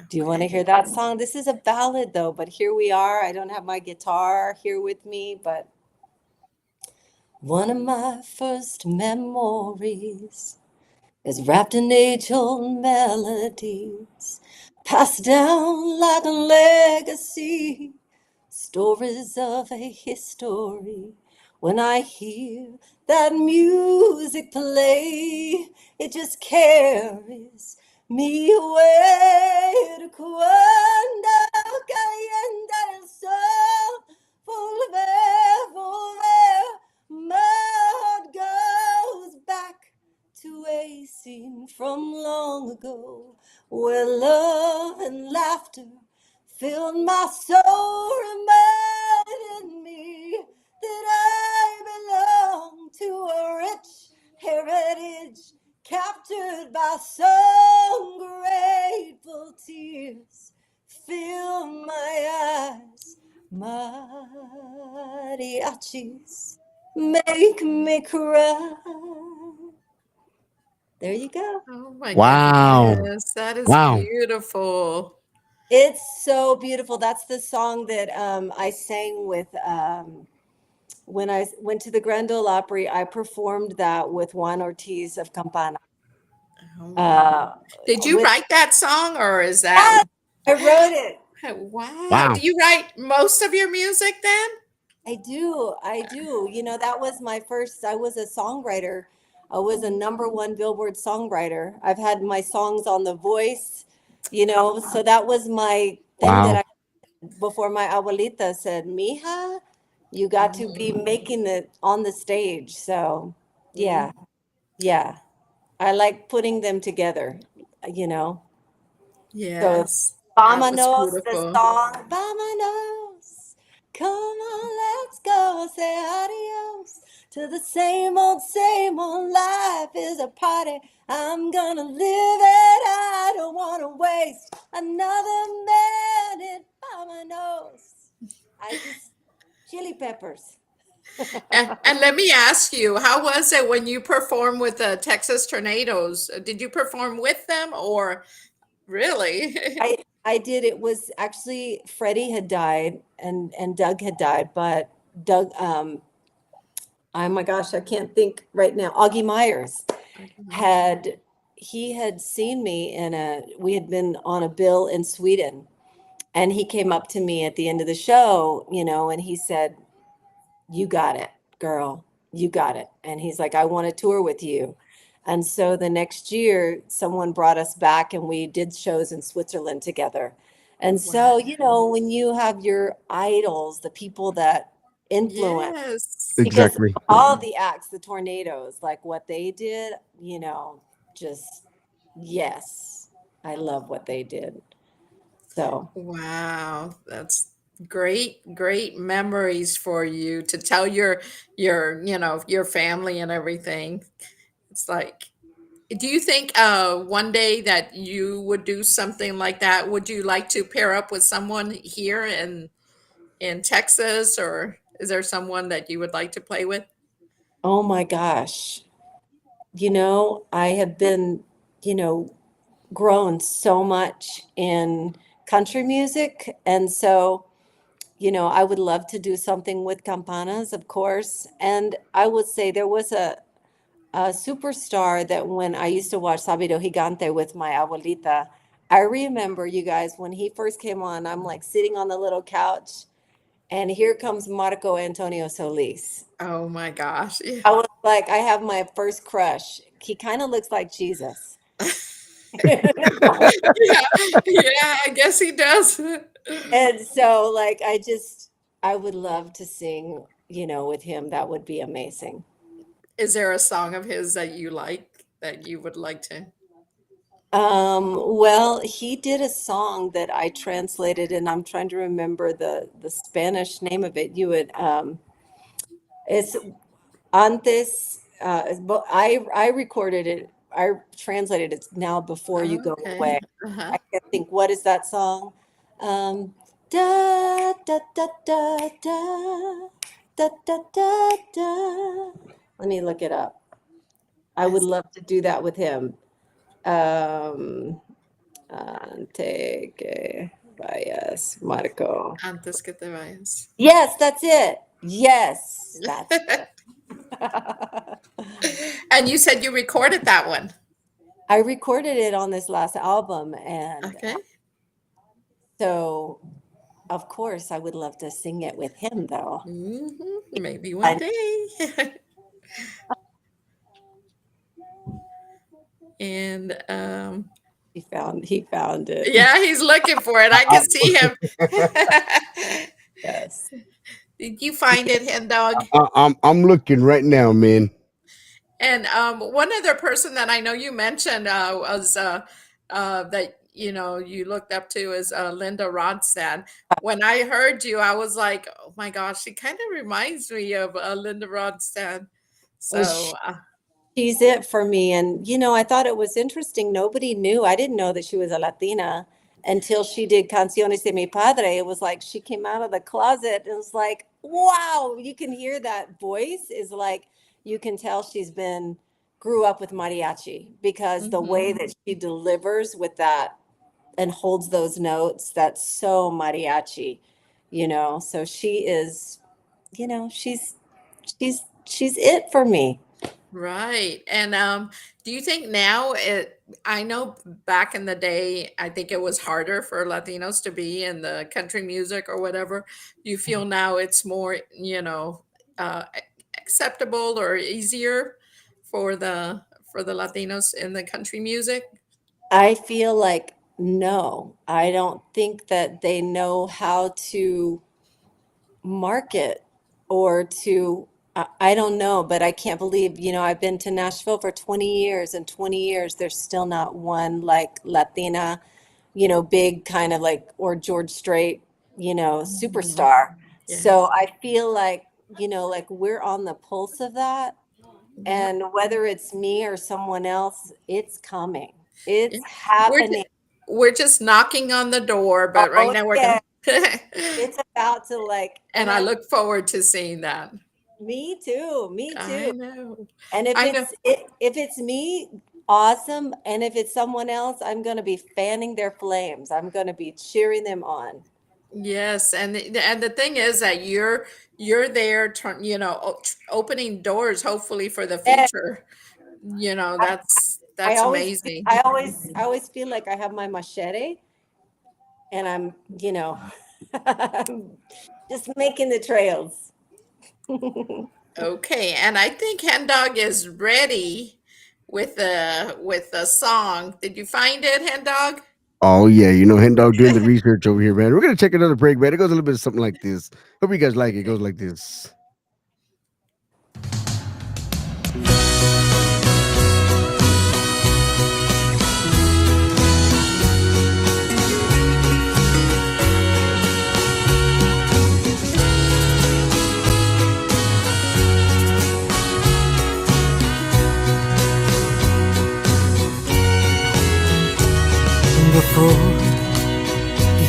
Do you want to hear that song? This is a ballad though, but here we are. I don't have my guitar here with me, but one of my first memories is wrapped in age-old melodies, passed down like a legacy, stories of a history. When I hear that music play, it just carries me away to cuando calienta el sol, volver, volver. My heart goes back to a scene from long ago where love and laughter filled my soul, reminding me that I belong to a rich heritage captured by some grateful tears. Fill my eyes, mariachis make me cry. There you go. Oh my Wow. goodness, that is Wow. beautiful. It's so beautiful. That's the song that I sang with when I went to the Grand Ole Opry. I performed that with Juan Ortiz of Campana. Oh, wow. Uh, Did you with write that song or is that Yes, I wrote it. wow. Wow. Do you write most of your music then? I do. I do. That was my first, I was a songwriter. I was a number one Billboard songwriter. I've had my songs on The Voice, so that was my thing that Wow. I, before my abuelita said, Mija, you got to be making it on the stage. So, yeah, Mm, yeah. I like putting them together, you know. So yes, that was Vámonos, the beautiful. song. Vámonos. Come on, let's go. Say adios to the same old life is a party. I'm gonna live it. I don't wanna waste another minute. Vámonos. I just chili peppers. And let me ask you, how was it when you performed with the Texas Tornadoes? Did you perform with them or really? I did. It was actually Freddie had died and Doug had died, but Doug oh my gosh, I can't think right now. Augie Myers had he had seen me we had been on a bill in Sweden, and he came up to me at the end of the show, and he said, "You got it, girl. You got it." And he's like, "I want to tour with you." And so the next year, someone brought us back and we did shows in Switzerland together. And Wow. so, when you have your idols, the people that influence, Yes. because Exactly. all the acts, the Tornadoes, like what they did, just yes, I love what they did. So, Wow, that's great memories for you to tell your family and everything. It's like, do you think one day that you would do something like that? Would you like to pair up with someone here in Texas, or is there someone that you would like to play with? oh my gosh, I have been, you know, grown so much in country music. And so, I would love to do something with campanas, of course. And I would say there was a superstar that when I used to watch Sabido Gigante with my abuelita, I remember you guys when he first came on, I'm like sitting on the little couch and here comes Marco Antonio Solis. Oh my gosh. Yeah. I was like, I have my first crush. He kind of looks like Jesus. Yeah, yeah, I guess he does. And so, like, I would love to sing, with him. That would be amazing. Is there a song of his that you like that you would like to? Well, he did a song that I translated, and I'm trying to remember the Spanish name of it. It's antes, but I recorded it. I translated it now before you go Okay. away. Uh-huh. I can't think, what is that song? Um, da da da da da da da da da. Let me look it up. I would It's love to do that with him. Um, Ante que vayas, Marco. Antes que te vayas. Yes, that's it. Yes, that's it. And you said you recorded that one. I recorded it on this last album, and Okay. so of course I would love to sing it with him, though. Maybe one And day. And he found it. yeah, he's looking for it. I can see him. Yes. Did you find it, hen dog? I'm looking right now, man. And one other person that I know you mentioned was that you looked up to is Linda Ronstadt. When I heard you, I was like, "Oh my gosh, she kind of reminds me of Linda Ronstadt." Well, So, she's it for me. And, I thought it was interesting. Nobody knew. I didn't know that she was a Latina until she did Canciones de mi Padre. It was like she came out of the closet. It was like, wow, you can hear that voice is like, you can tell grew up with mariachi because the way mhm. that she delivers with that and holds those notes that's so mariachi, so she is, she's it for me. Right. And do you think now I know back in the day, I think it was harder for Latinos to be in the country music or whatever. Do you feel now it's more, acceptable or easier for the Latinos in the country music? I feel like no, I don't think that they know how to market or to, I don't know, but I can't believe, I've been to Nashville for 20 years, and 20 years there's still not one like Latina, big kind of like, or George Strait, Mhm. superstar. So Yes. I feel like, like we're on the pulse of that. Yep. And whether it's me or someone else, it's coming. Yeah. It's We're happening. ju- we're just knocking on the door, but right Oh now we're yeah, gonna it's about to like, and I look forward to seeing that. me too, me I too. know. And if I know. it's me, awesome. And if it's someone else, I'm gonna be fanning their flames. I'm gonna be cheering them on. Yes, and the thing is that you're there, opening doors, hopefully for the And future. I, I That's always amazing. I always feel like I have my machete, and I'm, I'm just making the trails. Okay, and I think Hen Dog is ready with a song. Did you find it, Hen Dog? Oh yeah, Hen Dog doing the research over here, man. We're gonna take another break, man. It goes a little bit something like this. Hope you guys like it. It goes like this. Before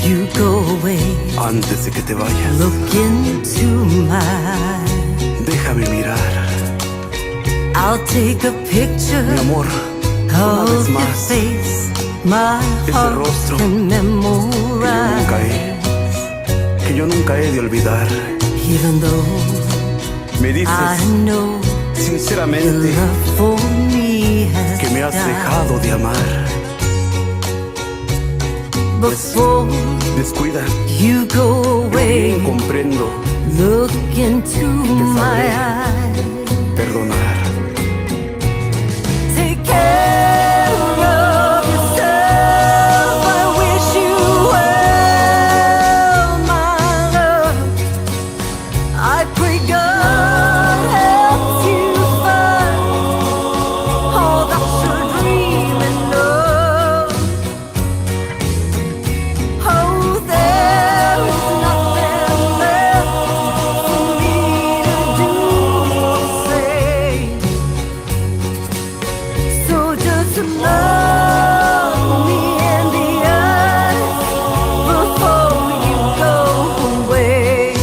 you go away, Antes de que te vayas, look into my eyes. déjame mirar, I'll take a picture mi amor, una of vez your más, face, my ese heart rostro can que memorize. yo nunca he de olvidar. Even though Me I dices know your sinceramente love for me has que me has died. dejado de amar. Before Descuida, you go yo away, bien comprendo look into my sabré eyes. perdonar. Take care of yourself. I wish you well, my love. I pray God helps you find all that you're dreaming of. Oh, there is nothing left for me to do or say. So just love me in the eyes before you go away.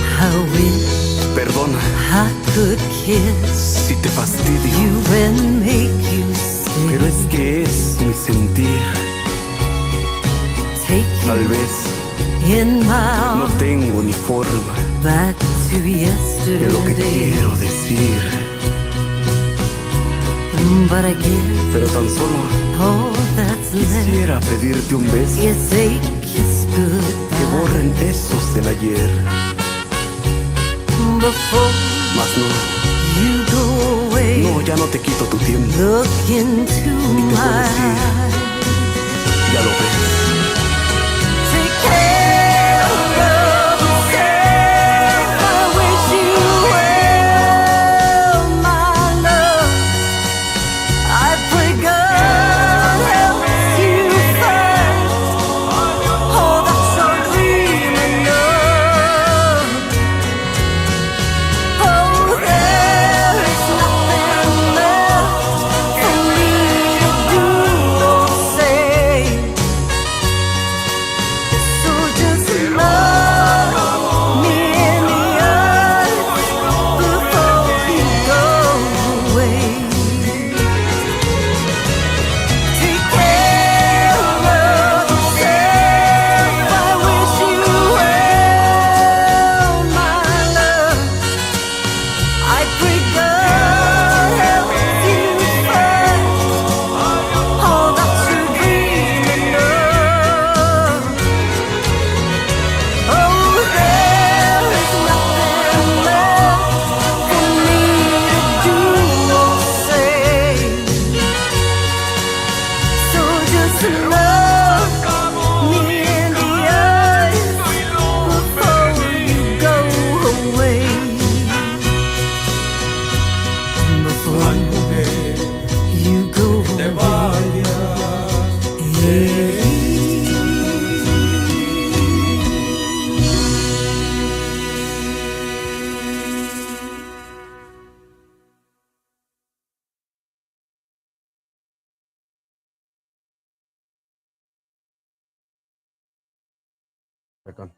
I wish Perdona I could kiss si te fastidio, you and make you pero es stay. que es mi sentir. Take Tal you vez in my no arms tengo ni forma back to de lo que yesterday. quiero decir, But I guess pero tan solo all that's left quisiera pedirte un beso is a kiss que borren goodbye. besos del ayer. Before Mas no, you go away, no, ya no te quito tu tiempo, look into puedo my decir. eyes. Ya lo ves. Take care of yourself. I wish you well, my love. I pray God helps you find all that you're dreaming of. Oh, Back on.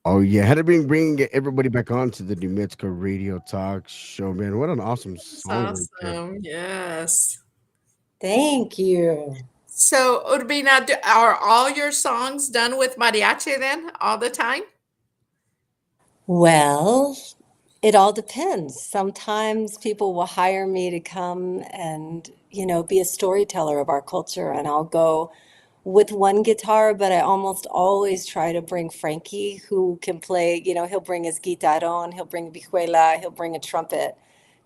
Oh yeah, had to bring everybody back on to the New Mexico Radio Talk Show, man. What an awesome It's song right there. awesome. Yes. Thank you. So, Urbina, are all your songs done with mariachi then all the time? Well, it all depends. Sometimes people will hire me to come and, be a storyteller of our culture, and I'll go with one guitar, but I almost always try to bring Frankie, who can play, he'll bring his guitarón, he'll bring vihuela, he'll bring a trumpet,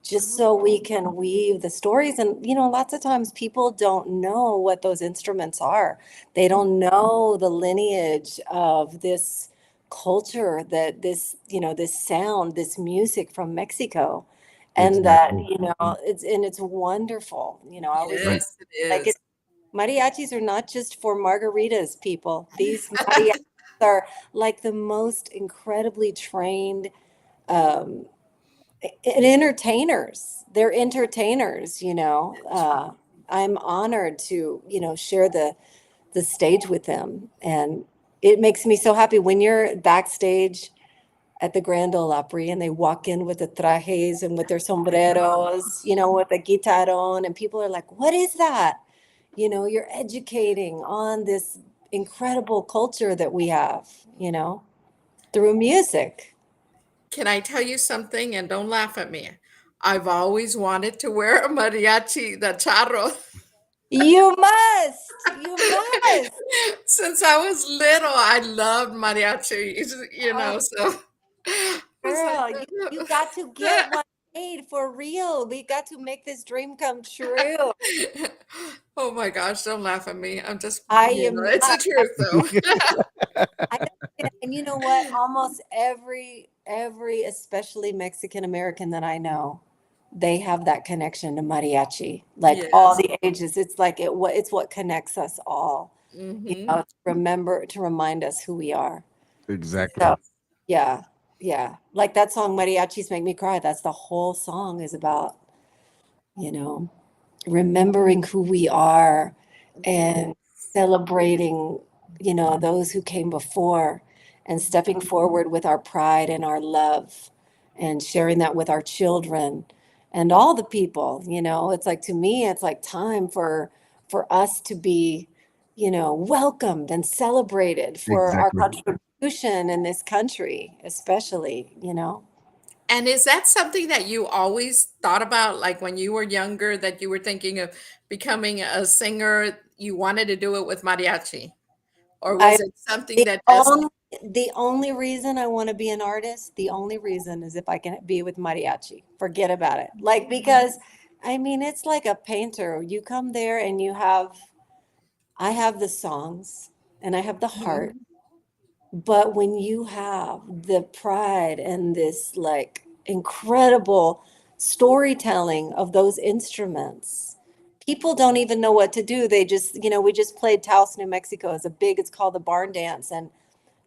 just so we can weave the stories. And, lots of times people don't know what those instruments are. They don't know the lineage of this culture, that this sound, this music from Mexico. And that, Exactly. it's wonderful. I always say, Right. Yes, it like, is. mariachis are not just for margaritas, people. These mariachis are like the most incredibly trained um, and entertainers. They're entertainers. I'm honored to, share the stage with them. And it makes me so happy when you're backstage at the Grand Ole Opry and they walk in with the trajes and with their sombreros, with the guitarón, and people are like, "What is that?" You're educating on this incredible culture that we have, through music. Can I tell you something? And don't laugh at me. I've always wanted to wear a mariachi, the charro. You must, you must. Since I was little, I loved mariachis, Oh, so I was girl, you got to get like, one made for real. We got to make this dream come true. oh my gosh, don't laugh at me. I'm just, I am it's the not. truth though. I understand. And you know what? Almost every, especially Mexican American that I know, they have that connection to mariachi. Like all Yes. the ages, it's like it's what connects us all. Hmm. To remind us who we are. So Exactly. yeah, yeah. Like that song "Mariachis Make Me Cry." That's the whole song is about, you know, remembering who we are Yeah. and celebrating, those who came before and stepping forward with our pride and our love and sharing that with our children and all the people. It's like, to me, it's like time for us to be, welcomed and celebrated for our Exactly. contribution in this country, especially. And is that something that you always thought about, like when you were younger, that you were thinking of becoming a singer, you wanted to do it with mariachi? Or I was it something The that just, only the only reason I want to be an artist, the only reason is if I can be with mariachi. Forget about it. Like, because I mean, it's like a painter. You come there and I have the songs and I have the heart, Mhm. but when you have the pride and this like incredible storytelling of those instruments, people don't even know what to do. They just, we just played Taos, New Mexico. It's called the Barn Dance. And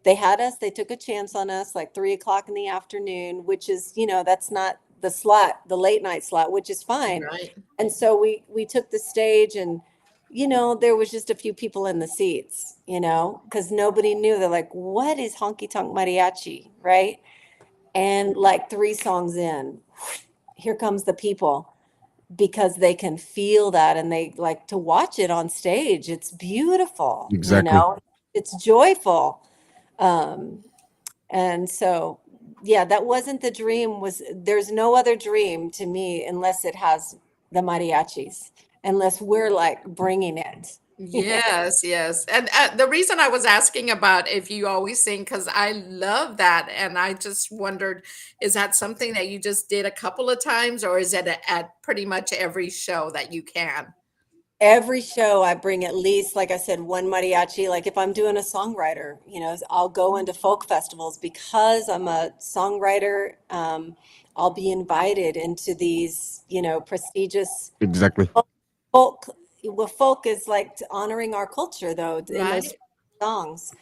they took a chance on us like 3 o'clock in the afternoon, which is, that's not the late night slot, which is fine. Right. And so we took the stage, and, there was just a few people in the seats, because nobody knew. They're like, what is honky tonk mariachi? Right. And like 3 songs in, here comes the people, because they can feel that and they like to watch it on stage. It's beautiful, Exactly. it's joyful. Um, and so, yeah, that wasn't the dream. There's no other dream to me unless it has the mariachis, unless we're like bringing it. Yes, yes. And the reason I was asking about if you always sing, because I love that. And I just wondered, is that something that you just did a couple of times, or is it at pretty much every show that you can? Every show I bring at least, like I said, one mariachi. Like if I'm doing a songwriter, I'll go into folk festivals because I'm a songwriter. I'll be invited into these, prestigious Exactly. folk. Well, folk is like honoring our culture, though, in those Right. songs.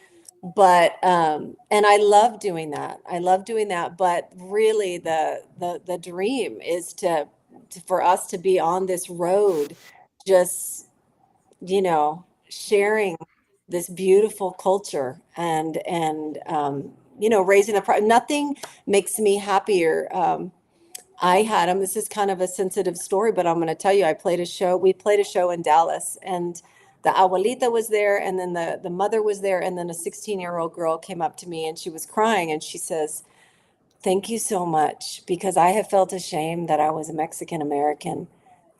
But and I love doing that. I love doing that. But really, the dream is for us to be on this road, just sharing. this beautiful culture, and raising nothing makes me happier. I had him. This is kind of a sensitive story, but I'm going to tell you, we played a show in Dallas, and the abuelita was there, and then the mother was there, and then a 16-year-old girl came up to me and she was crying, and she says, "Thank you so much, because I have felt ashamed that I was a Mexican American.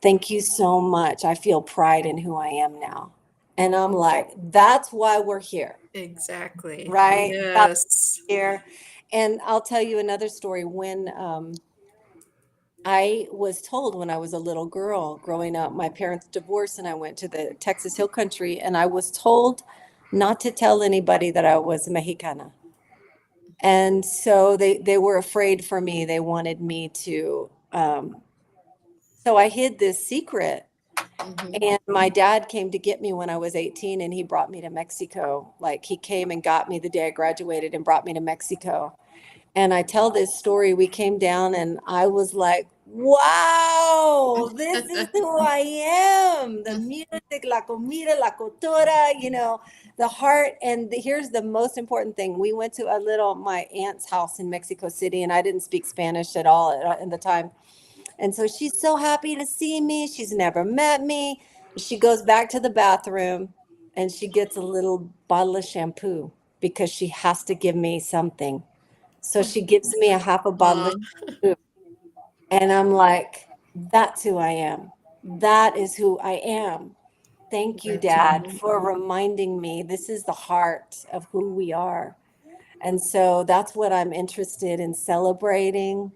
Thank you so much. I feel pride in who I am now." And I'm like, that's why we're here, Exactly. right? That's Yes. here. And I'll tell you another story. When I was told when I was a little girl growing up, my parents divorced and I went to the Texas Hill Country, and I was told not to tell anybody that I was Mexicana. And so they were afraid for me. They wanted me to, so I hid this secret. Hmm. And my dad came to get me when I was 18, and he brought me to Mexico. Like, he came and got me the day I graduated and brought me to Mexico. And I tell this story. We came down and I was like, wow, this is who I am. The music, la comida, la cultura, the heart. And here's the most important thing. We went to my aunt's house in Mexico City, and I didn't speak Spanish at all in the time. And so she's so happy to see me. She's never met me. She goes back to the bathroom and she gets a little bottle of shampoo because she has to give me something. So she gives me a half a bottle of Uh, shampoo. And I'm like, that's who I am. That is who I am. Thank you, that's Dad, right. for reminding me this is the heart of who we are. And so that's what I'm interested in celebrating,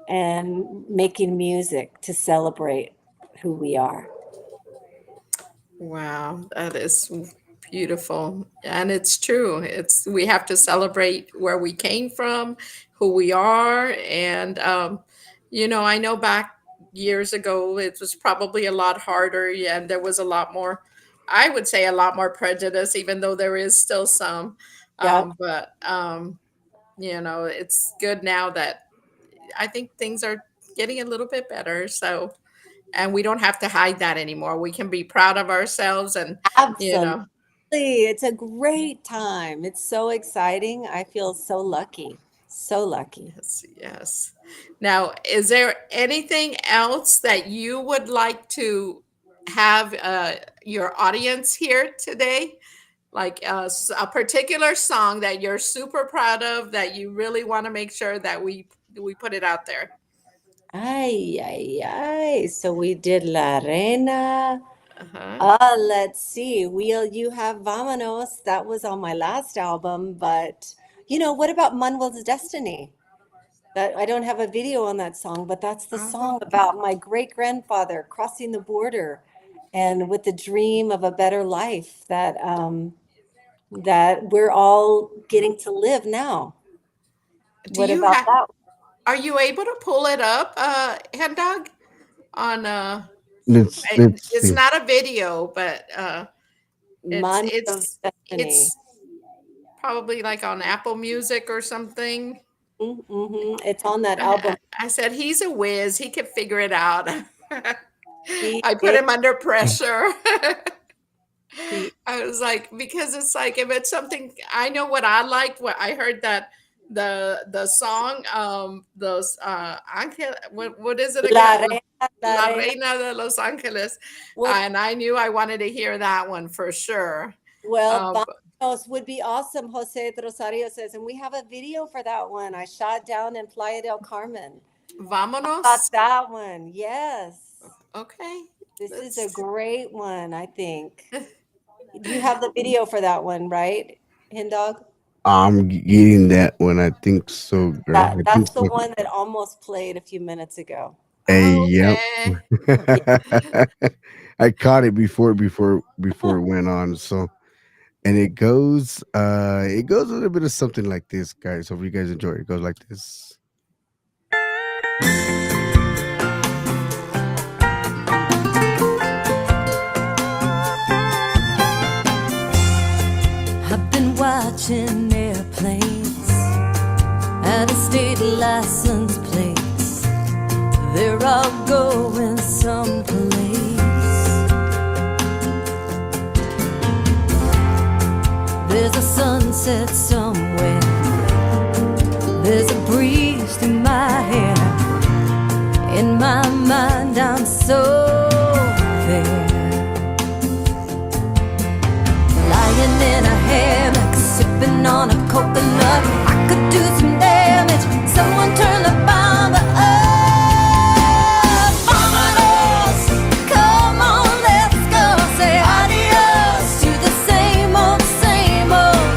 and making music to celebrate who we are. Wow, that is beautiful. And it's true. We have to celebrate where we came from, who we are. And I know back years ago it was probably a lot harder, yeah, and there was a lot more, I would say a lot more prejudice, even though there is still some. Yep, But it's good now that I think things are getting a little bit better. So, and we don't have to hide that anymore. We can be proud of ourselves and, you absolutely. know, It's a great time. It's so exciting. I feel so lucky. So lucky. yes, yes. Now, is there anything else that you would like to have your audience hear today? Like a particular song that you're super proud of that you really want to make sure that we put it out there? Ay, ay, ay. So we did La Reina. Uh-huh. Let's see. You have Vámonos. That was on my last album, but what about Manuel's Destiny? That I don't have a video on that song, but that's the Uh-huh. song about my great grandfather crossing the border, and with the dream of a better life that we're all getting to live now. Do What you about have that? Are you able to pull it up, Hen Dog? On Let's it's see. not a video, but it's Manuel's it's Destiny. it's probably like on Apple Music or something. It's on that I, album. I said he's a whiz. He could figure it out. He I put is. him under pressure. He I was like, because it's like if it's something I know what I like, what I heard that the song those Angel, what is it La again? Reina, La La Reina. Reina de Los Angeles, Well, and I knew I wanted to hear that one for sure. Well, Um, Vamonos would be awesome, Jose de Rosario says. And we have a video for that one. I shot down in Playa del Carmen. About Vámonos. that one. Yes. Okay, This is a let's. great one, I think. You have the video for that one, right, Hindog? I'm getting that one. I think so, girl. I think That's the so. one that almost played a few minutes ago. Hey, Oh, yep. okay. Yeah. I caught it before it went on. So, and it goes a little bit of something like this, guys. Hope you guys enjoy it. It goes like this. I've been watching airplanes at a state license plates. They're all going someplace. sunset somewhere. There's a breeze through my hair. In my mind I'm so fair. Lying in a hammock, sipping on a coconut. I could do some damage. Someone turn the bomber up. Vámonos, come on, let's go. Say adios to the same old, same old.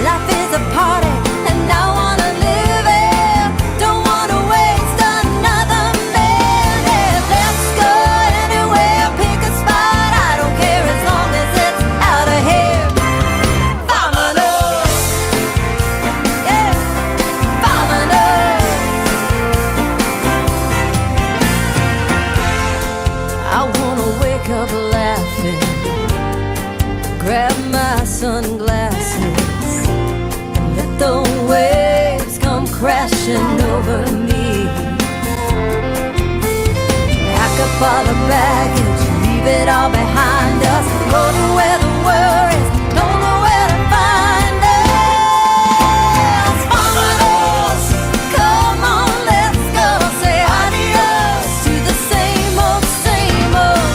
Life is a party and I wanna live it. Don't wanna waste another minute. Let's go anywhere, pick a spot. I don't care as long as it's out of here. Vámonos, yeah, vámonos. I wanna wake up laughing, grab my sunglasses, and let the waves come crashing over me. Pack up all the baggage, leave it all behind us. Go to where the worries don't know where to find us. Vámonos, come on, let's go. Say adios to the same old, same old.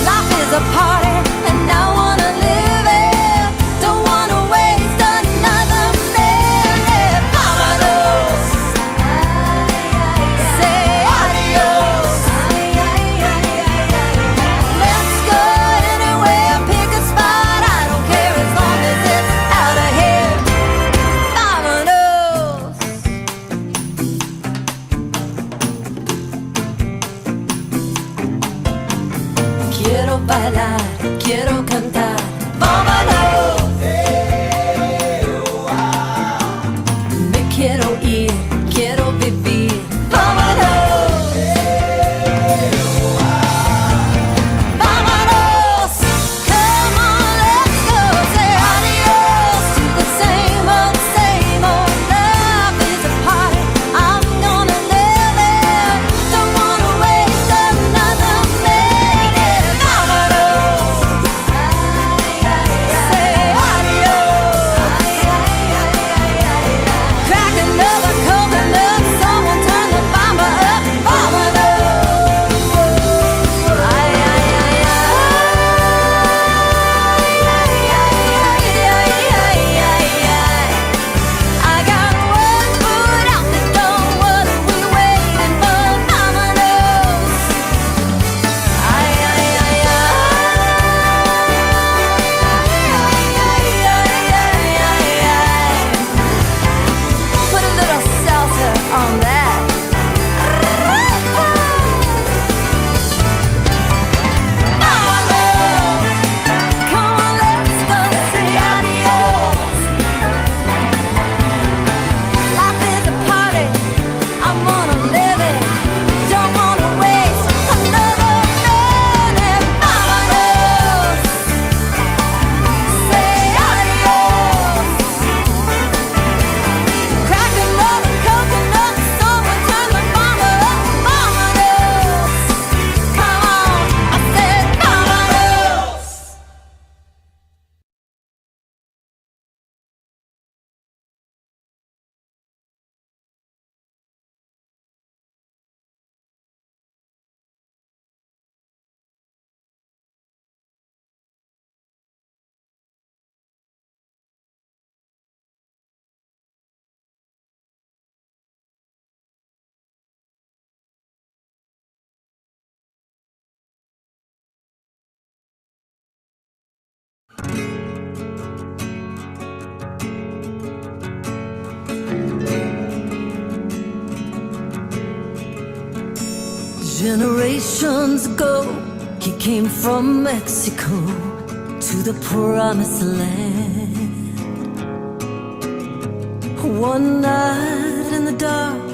Life is a party and I wanna live it. Don't wanna waste another minute. Vámonos, say adios. Let's go anywhere, pick a spot. I don't care as long as it's out of here. Vámonos. Quiero bailar, quiero cantar. Vámonos. Me quiero ir, quiero vivir. Vámonos. Vámonos. Come on, let's go. Say adios to the same old, same old. Love is a party. I'm gonna live it. Don't wanna waste another minute. Vámonos. Say adios. Crack another coconut. Someone turn the bomber up. Vámonos. Ay, ay, ay, ay. I got one foot out the door. What are we waiting for? Vámonos. Ay, ay, ay, ay. Put a little salsa on that. Vámonos. Come on, let's go. Say adios. Life is a party. I wanna live it. Don't wanna waste another minute. Vámonos. Say adios. Crack another coconut. Someone turn the bomber up. Vámonos. Come on, I said vámonos. Generations ago, he came from Mexico to the promised land. One night in the dark,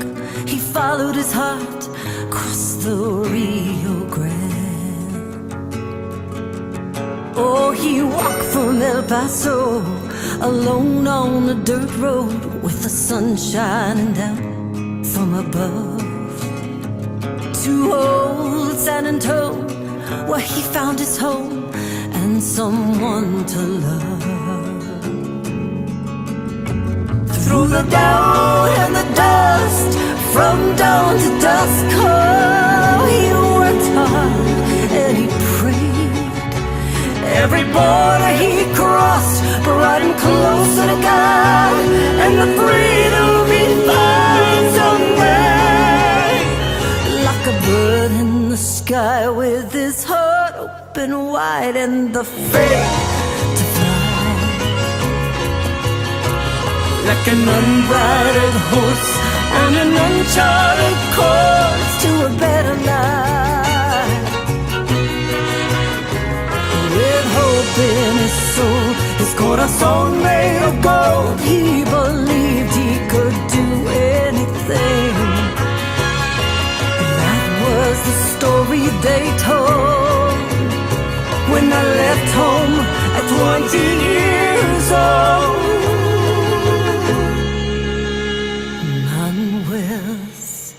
he followed his heart across the Rio Grande. Oh, he walked from El Paso, alone on a dirt road, with the sun shining down from above. To old San Antonio, where he found his home and someone to love. through the doubt and the dust, from dawn to dusk. Oh, he worked hard and he prayed. Every border he crossed brought him closer to God and the freedom he finds someday. Like a bird in the sky with his heart open wide and the faith to fly. Like an unbridled horse on an uncharted course to a better life. With hope in his soul, his corazón made of gold. He believed he could do anything. That was the story they told when I left home at 20 years old. Manuel's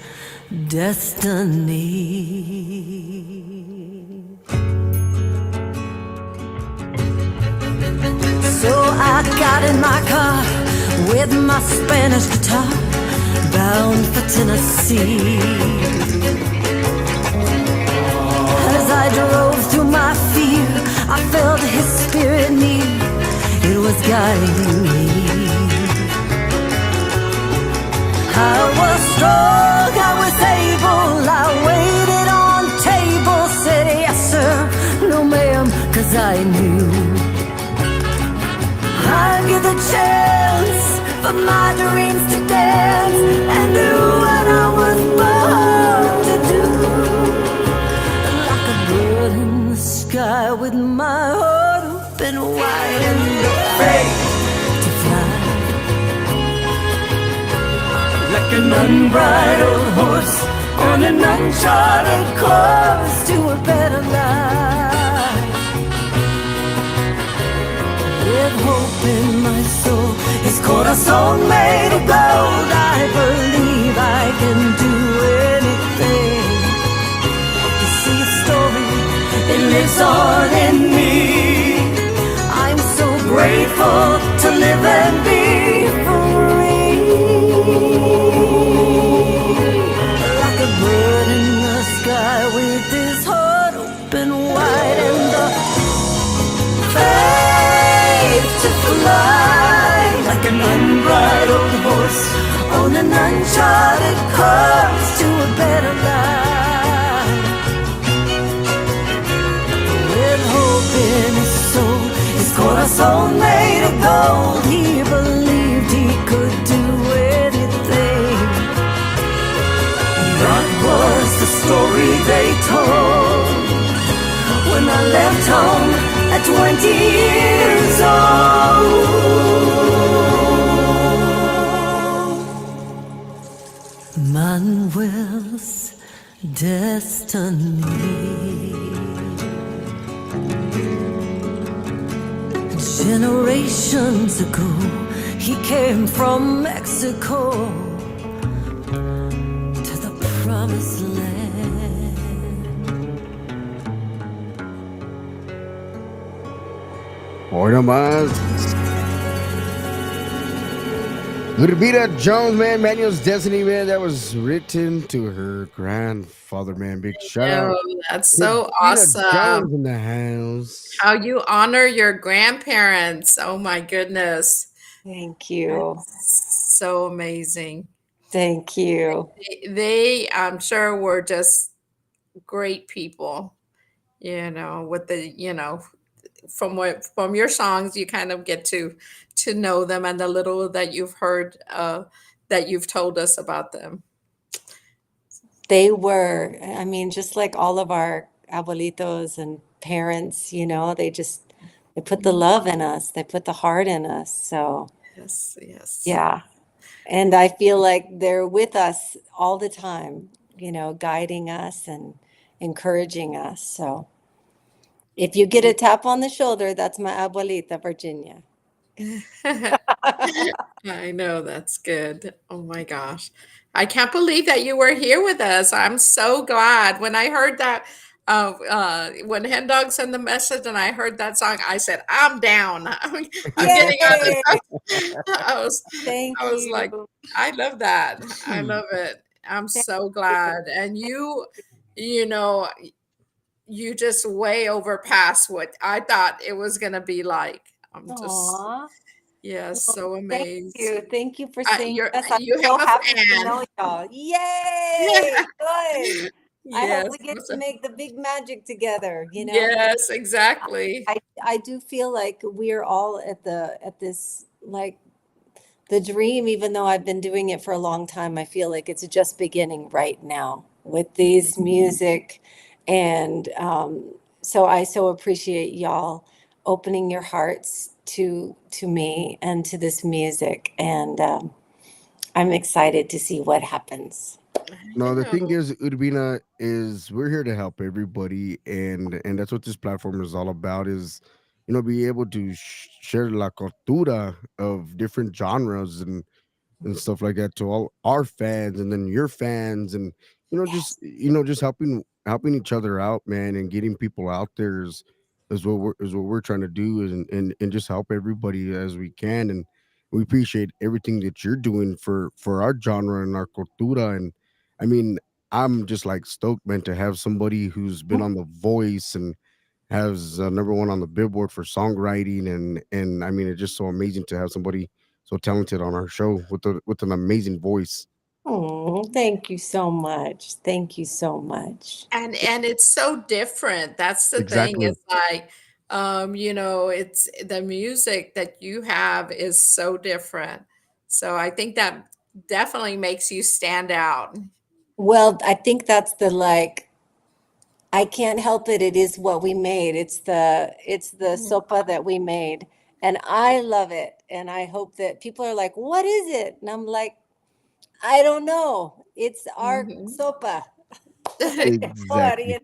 destiny. So I got in my car with my Spanish guitar, bound for Tennessee. As I drove through my fear, I felt his spirit near. It was guiding me. I was strong, I was able, I waited on tables, said yes sir, no ma'am, 'cause I knew I'd give a chance for my dreams to dance and do what I was born to do. Like a bird in the sky with my heart open wide and the faith to fly. Like an unbridled horse on an uncharted course to a better life. With hope in my soul, his corazón made of gold. I believe I can do anything. To see a story, it lives on in me. I'm so grateful to live and be free. Like a bird in the sky with his heart open wide and the faith to fly. Like an unbridled horse on an uncharted course to a better life. With hope in his soul, his corazón made of gold. He believed he could do anything. That was the story they told when I left home at 20 years old. Manuel's destiny. Generations ago, he came from Mexico to the promised land. Hoy nomás. Urbina Jones, man, Manuel's Destiny, man, that was written to her grandfather, man. Big shout out. Oh, that's so Urbina Jones awesome. in the house. How you honor your grandparents. Oh my goodness. Thank you. That's so amazing. Thank you. They, I'm sure, were just great people, with the, from your songs, you kind of get to know them and the little that you've heard, that you've told us about them. They were, I mean, just like all of our abuelitos and parents, they put the love in us, they put the heart in us. So, Yes, yes. yeah. And I feel like they're with us all the time, guiding us and encouraging us. So, if you get a tap on the shoulder, that's my abuelita, Virginia. I know, that's good. Oh my gosh. I can't believe that you were here with us. I'm so glad. When I heard that, When Hen Dog sent the message and I heard that song, I said, "I'm down. I'm getting on the Yay! I was Thank I was you. like, I love that. I love it. I'm Thank so you. glad. And you know, you just way overpassed what I thought it was gonna be like. I'm just, Aw. yes, Well, so thank amazed. you. Thank you for saying yes. I'm You so have a happy to fan. know y'all. Yay! Good. I hope Yes, we get to make the big magic together, yes, exactly. I do feel like we're all at this like the dream, even though I've been doing it for a long time, I feel like it's just beginning right now with these music. And so I so appreciate y'all opening your hearts to me and to this music. And I'm excited to see what happens. No, the Yeah. thing is, Urbina, is we're here to help everybody, and that's what this platform is all about. Is, be able to share la cultura of different genres and stuff like that to all our fans and then your fans, and Yes. just helping each other out, man, and getting people out there is what we're trying to do, and just help everybody as we can. And we appreciate everything that you're doing for our genre and our cultura. And I mean, I'm just like stoked, man, to have somebody who's been on The Voice and has number one on the Billboard for songwriting, and I mean, it's just so amazing to have somebody so talented on our show with an amazing voice. Oh, thank you so much. Thank you so much. And it's so different. That's the thing. Exactly. It's like, it's the music that you have is so different. So I think that definitely makes you stand out. Well, I think that's the like I can't help it. It is what we made. It's the Mhm. sopa that we made. And I love it. And I hope that people are like, "What is it?" And I'm like, "I don't know. It's our Mhm. sopa." What, Exactly.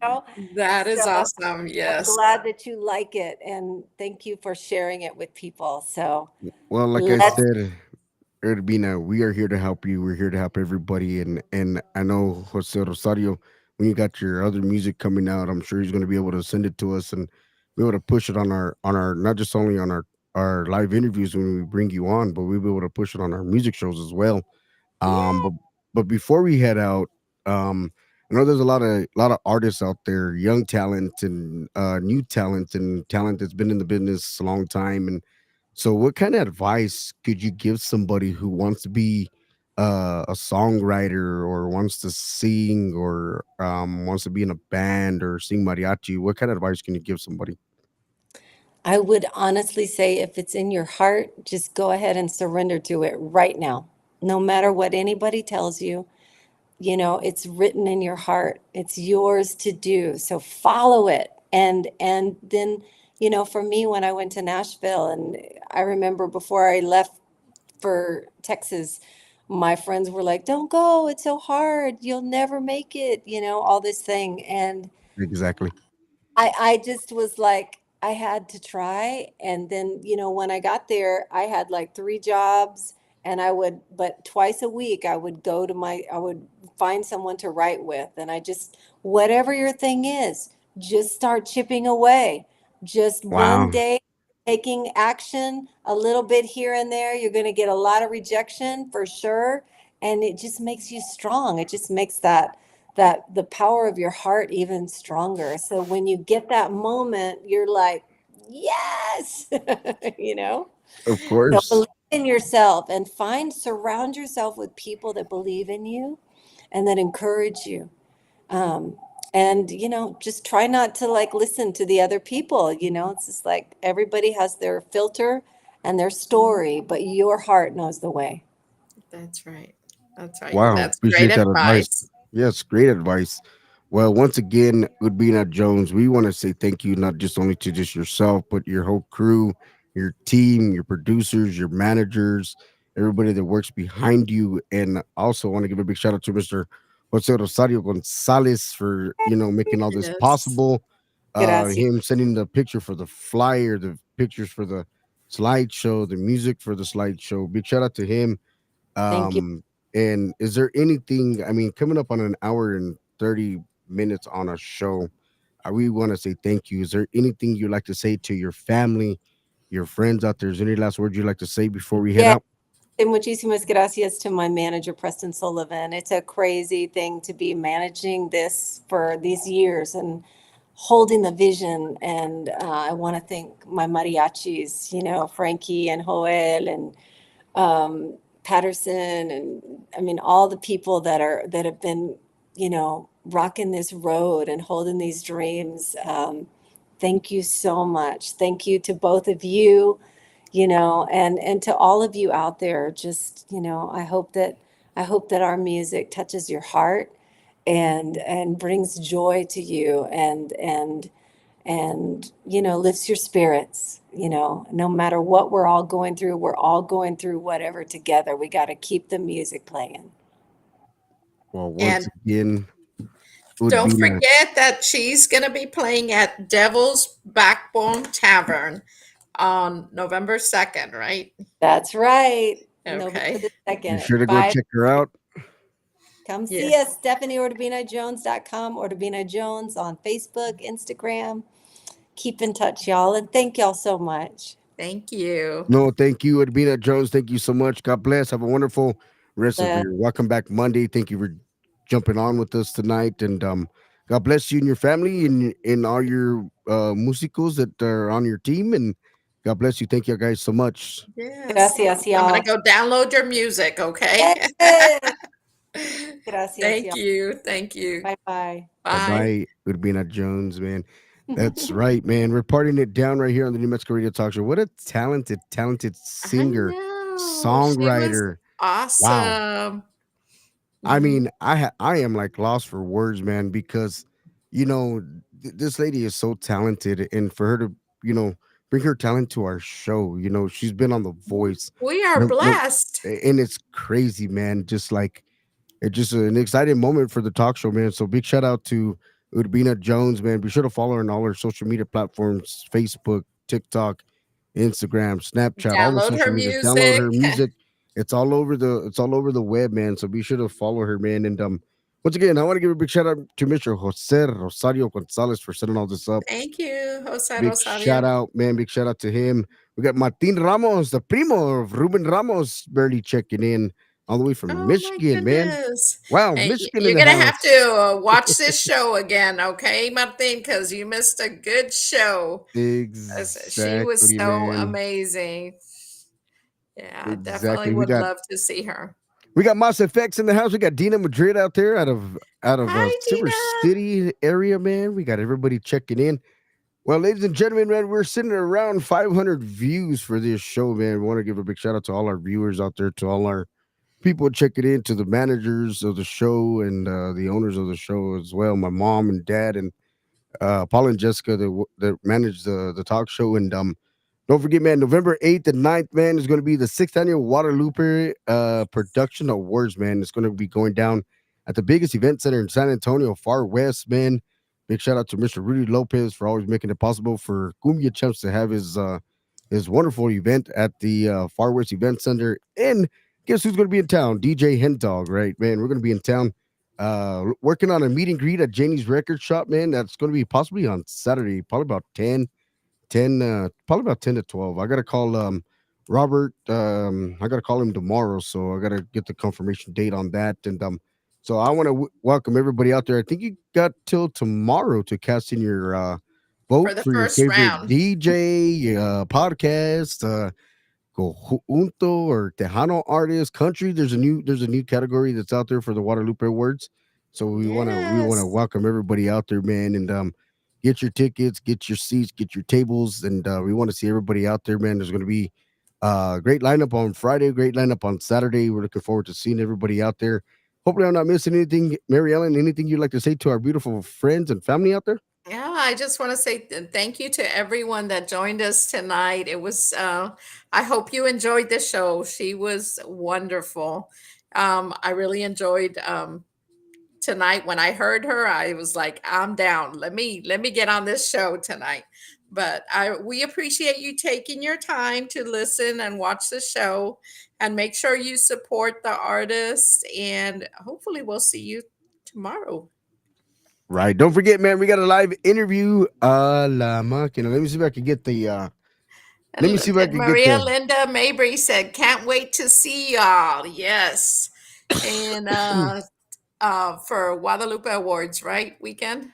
That is So awesome. I'm Yes. glad that you like it and thank you for sharing it with people. So Well, like I let's said, Urbina, we are here to help you. We're here to help everybody. And I know Jose Rosario, when you got your other music coming out, I'm sure he's going to be able to send it to us and be able to push it on our not just only on our live interviews when we bring you on, but we'll be able to push it on our music shows as well. yeah. But before we head out, I know there's a lot of artists out there, young talent and new talent and talent that's been in the business a long time. And so, what kind of advice could you give somebody who wants to be a songwriter or wants to sing or wants to be in a band or sing mariachi? What kind of advice can you give somebody? I would honestly say if it's in your heart, just go ahead and surrender to it right now. No matter what anybody tells you, it's written in your heart. It's yours to do. So follow it. And then, for me when I went to Nashville and I remember before I left for Texas, my friends were like, "Don't go. It's so hard. You'll never make it," all this thing. And Exactly. I just was like, I had to try. And then, when I got there, I had like three jobs and but twice a week, I would find someone to write with. And whatever your thing is, just start chipping away. Just one Wow. day, taking action a little bit here and there. You're going to get a lot of rejection for sure. And it just makes you strong. It just makes that the power of your heart even stronger. So when you get that moment, you're like, yes, you know? Of So course. believe in yourself and surround yourself with people that believe in you and that encourage you. Um, and just try not to like listen to the other people. It's just like everybody has their filter and their story, but your heart knows the way. That's right. That's right. Wow, That's great appreciate that advice. advice. Yes, great advice. Well, once again, Udbina Jones, we want to say thank you not just only to just yourself, but your whole crew, your team, your producers, your managers, everybody that works behind you. And also want to give a big shout out to Mr. Jose Rosario Gonzalez for making all this Yes. possible. Gracias. Him sending the picture for the flyer, the pictures for the slideshow, the music for the slideshow. Big shout out to him. Thank you. um, and is there anything, I mean, coming up on an hour and 30 minutes on a show, we want to say thank you. Is there anything you'd like to say to your family, your friends out there? Is there any last words you'd like to say before we head Yeah. out? And muchísimas gracias to my manager, Preston Sullivan. It's a crazy thing to be managing this for these years and holding the vision. And I want to thank my mariachis, Frankie and Joel and Patterson, and I mean all the people that have been, rocking this road and holding these dreams. Thank you so much. Thank you to both of you, and to all of you out there. Just, I hope that our music touches your heart and brings joy to you and lifts your spirits. No matter what we're all going through whatever together. We got to keep the music playing. Well, once And again, don't Urbina, forget that she's going to be playing at Devil's Backbone Tavern on November 2nd, right? That's right. November Okay. the be 2nd sure at to go 5. check her out. Come Yeah. see us, StephanieOrdubinaJones.com, Ordubina Jones on Facebook, Instagram. Keep in touch, y'all, and thank y'all so much. Thank you. No, thank you, Urbina Jones. Thank you so much. God bless. Have a wonderful rest of Uh, your welcome back Monday. Thank you for jumping on with us tonight. And God bless you and your family and all your musicals that are on your team. And God bless you. Thank you guys so much. Yes. Gracias, I'm going to y'all. go download your music, okay? Yes. Gracias, Thank y'all. you. Thank you. Bye bye. Bye Bye. bye, Urbina Jones, man. That's right, man. We're partying it down right here on the New Mexico Radio Talk Show. What a talented, talented I singer, know. She was songwriter. Wow. awesome. I Mhm. mean, I am like lost for words, man, because you know this lady is so talented, and for her to bring her talent to our show, she's been on The Voice, We are no, no, blessed. and it's crazy, man. Just like it's just an exciting moment for the talk show, man. So big shout out to Urbina Jones, man. Be sure to follow her on all her social media platforms: Facebook, TikTok, Instagram, Snapchat, all the Download her social medias. Download music. her music. It's all over the web, man. So be sure to follow her, man. And once again, I want to give a big shout out to Mr. Jose Rosario Gonzalez for setting all this up. Thank you, Jose Big shout Rosario. out, man. Big shout out to him. We got Martin Ramos, the primo of Ruben Ramos, barely checking in all the way from Oh my Michigan, man. goodness. Wow, Hey, Michigan in you're the gonna have house. to watch this show again, okay, Martin? Because you missed a good show. She was Exactly, so man. amazing. Yeah, definitely Exactly. We would got love to see her. we got Mas FX in the house. We got Dina Madrid out there out of Hi, Silver Tina. City area, man. We got everybody checking in. Well, ladies and gentlemen, man, we're sitting at around 500 views for this show, man. We want to give a big shout out to all our viewers out there, to all our people checking in, to the managers of the show and the owners of the show as well. My mom and dad and Paul and Jessica that manage the talk show. And don't forget, man, November 8th and 9th, man, is going to be the 6th annual Guadalupe Production Awards, man. It's going to be going down at the biggest event center in San Antonio, far west, man. Big shout out to Mr. Rudy Lopez for always making it possible for Cumbia Champs to have his wonderful event at the Far West Event Center. And guess who's going to be in town? DJ Hendog, right, man? We're going to be in town working on a meet and greet at Janie's Record Shop, man. That's going to be possibly on Saturday, probably about 10, probably about 10 to 12. I gotta call Robert. I gotta call him tomorrow, so I gotta get the confirmation date on that. And so I want to welcome everybody out there. I think you got till tomorrow to cast in your For vote the for your first favorite round. DJ, podcast, conjunto or tejano artist, country. There's a new category that's out there for the Guadalupe Awards. So we wanna Yes. welcome everybody out there, man, and get your tickets, get your seats, get your tables, and we want to see everybody out there, man. There's gonna be great lineup on Friday, great lineup on Saturday. We're looking forward to seeing everybody out there. Hopefully, I'm not missing anything, Mary Ellen. Anything you'd like to say to our beautiful friends and family out there? Yeah, I just want to say thank you to everyone that joined us tonight. I hope you enjoyed the show. She was wonderful. I really enjoyed tonight when I heard her. I was like, I'm down. Let me get on this show tonight. But we appreciate you taking your time to listen and watch the show, and make sure you support the artists. And hopefully, we'll see you tomorrow. Right. Don't forget, man, we got a live interview. La máquina. Let me see if I can get the let me see if I can get Maria the Linda Mabry said, "Can't wait to see y'all." Yes, and for Guadalupe Awards, right? Weekend.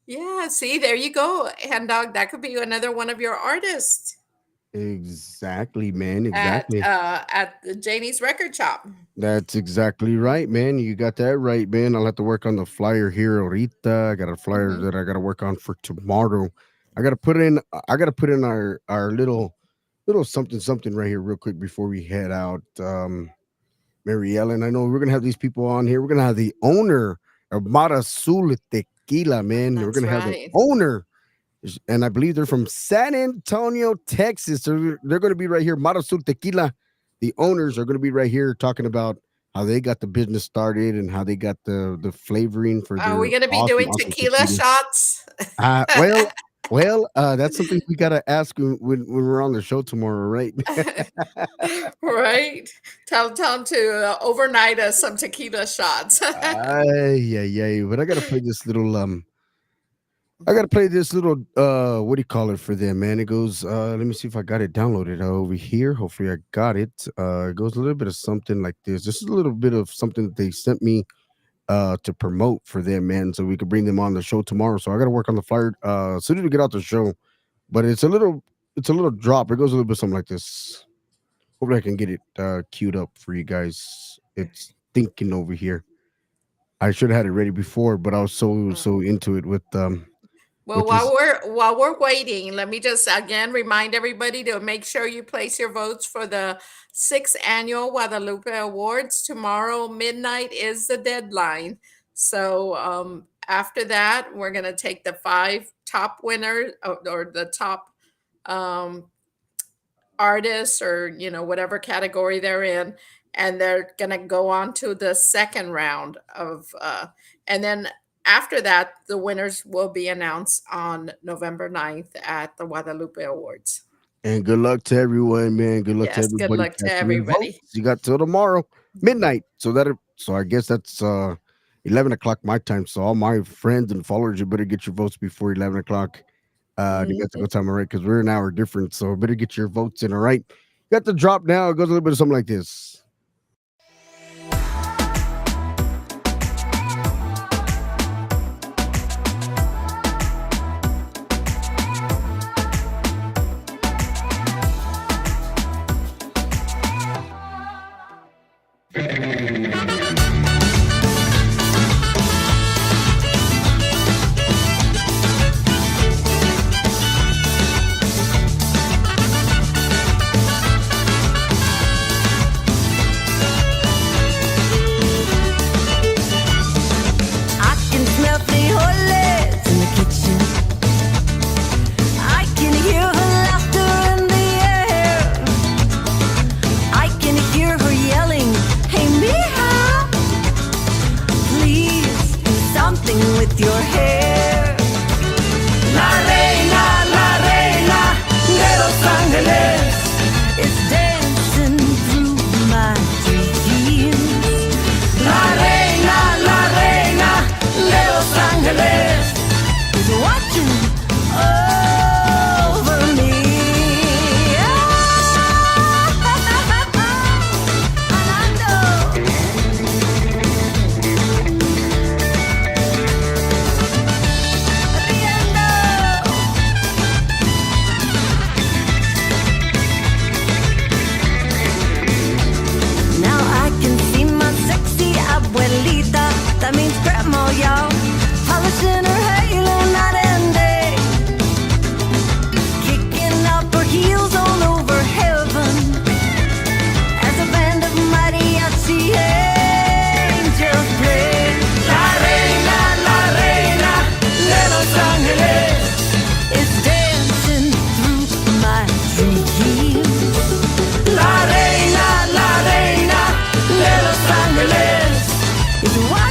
Yeah. See, there you go, Hand Dog. That could be another one of your artists exactly, man. Exactly. at the Janie's Record Shop. That's exactly right, man. You got that right, man. I'll have to work on the flyer here, ahorita. I got a flyer Hmm. that I got to work on for tomorrow. I got to put in. I got to put in our little something something right here, real quick before we head out. Mary Ellen, I know we're gonna have these people on here. We're gonna have the owner of Mara Sul Tequila, man. We're That's gonna have the right. owner, and I believe they're from San Antonio, Texas. So they're going to be right here. Mara Sul Tequila. The owners are going to be right here talking about how they got the business started and how they got the flavoring for Are we their going to be awesome, doing awesome tequila tequila. shots? Uh, well, well, that's something we gotta ask when we're on the show tomorrow, right? Right. Tell them to overnight us some tequila shots. Ay, yeah, yeah. But I gotta play this little I gotta play this little what do you call it for them, man? It goes let me see if I got it downloaded over here. Hopefully I got it. It goes a little bit of something like this. Just a little bit of something that they sent me to promote for them, man, so we could bring them on the show tomorrow. So I gotta work on the flyer as soon as we get out the show. But it's a little drop. It goes a little bit something like this. Hopefully I can get it queued up for you guys. It's thinking over here. I should have had it ready before, but I was so into it Well, with this. while we're waiting, let me just again remind everybody to make sure you place your votes for the sixth annual Guadalupe Awards. Tomorrow midnight is the deadline. So after that, we're gonna take the five top winners or the top um, artists or whatever category they're in, and they're gonna go on to the second round of and then after that the winners will be announced on November 9th at the Guadalupe Awards. And good luck to everyone, man. Good luck to Yes, good everybody luck to casting their votes. everybody. You got till tomorrow midnight. So I guess that's 11 o'clock my time. So all my friends and followers, you better get your votes before 11 o'clock. New Mhm. Mexico time, all right? Because we're an hour different. So better get your votes in, all right? Got the drop now. It goes a little bit of something like this. I can smell frijoles in the kitchen. I can hear her laughter in the air. I can hear her yelling, "Hey, mija, please do something with your hair." La reina de Los Angeles is dancing through my dreams. La reina de Los Angeles is watching over me. Now I can see my sexy abuelita, that means grandma, y'all, polishing her halo night and day, kicking up her heels all over heaven, as a band of mariachi angels play. La reina de Los Angeles is dancing through my dreams. La reina de Los Angeles is watching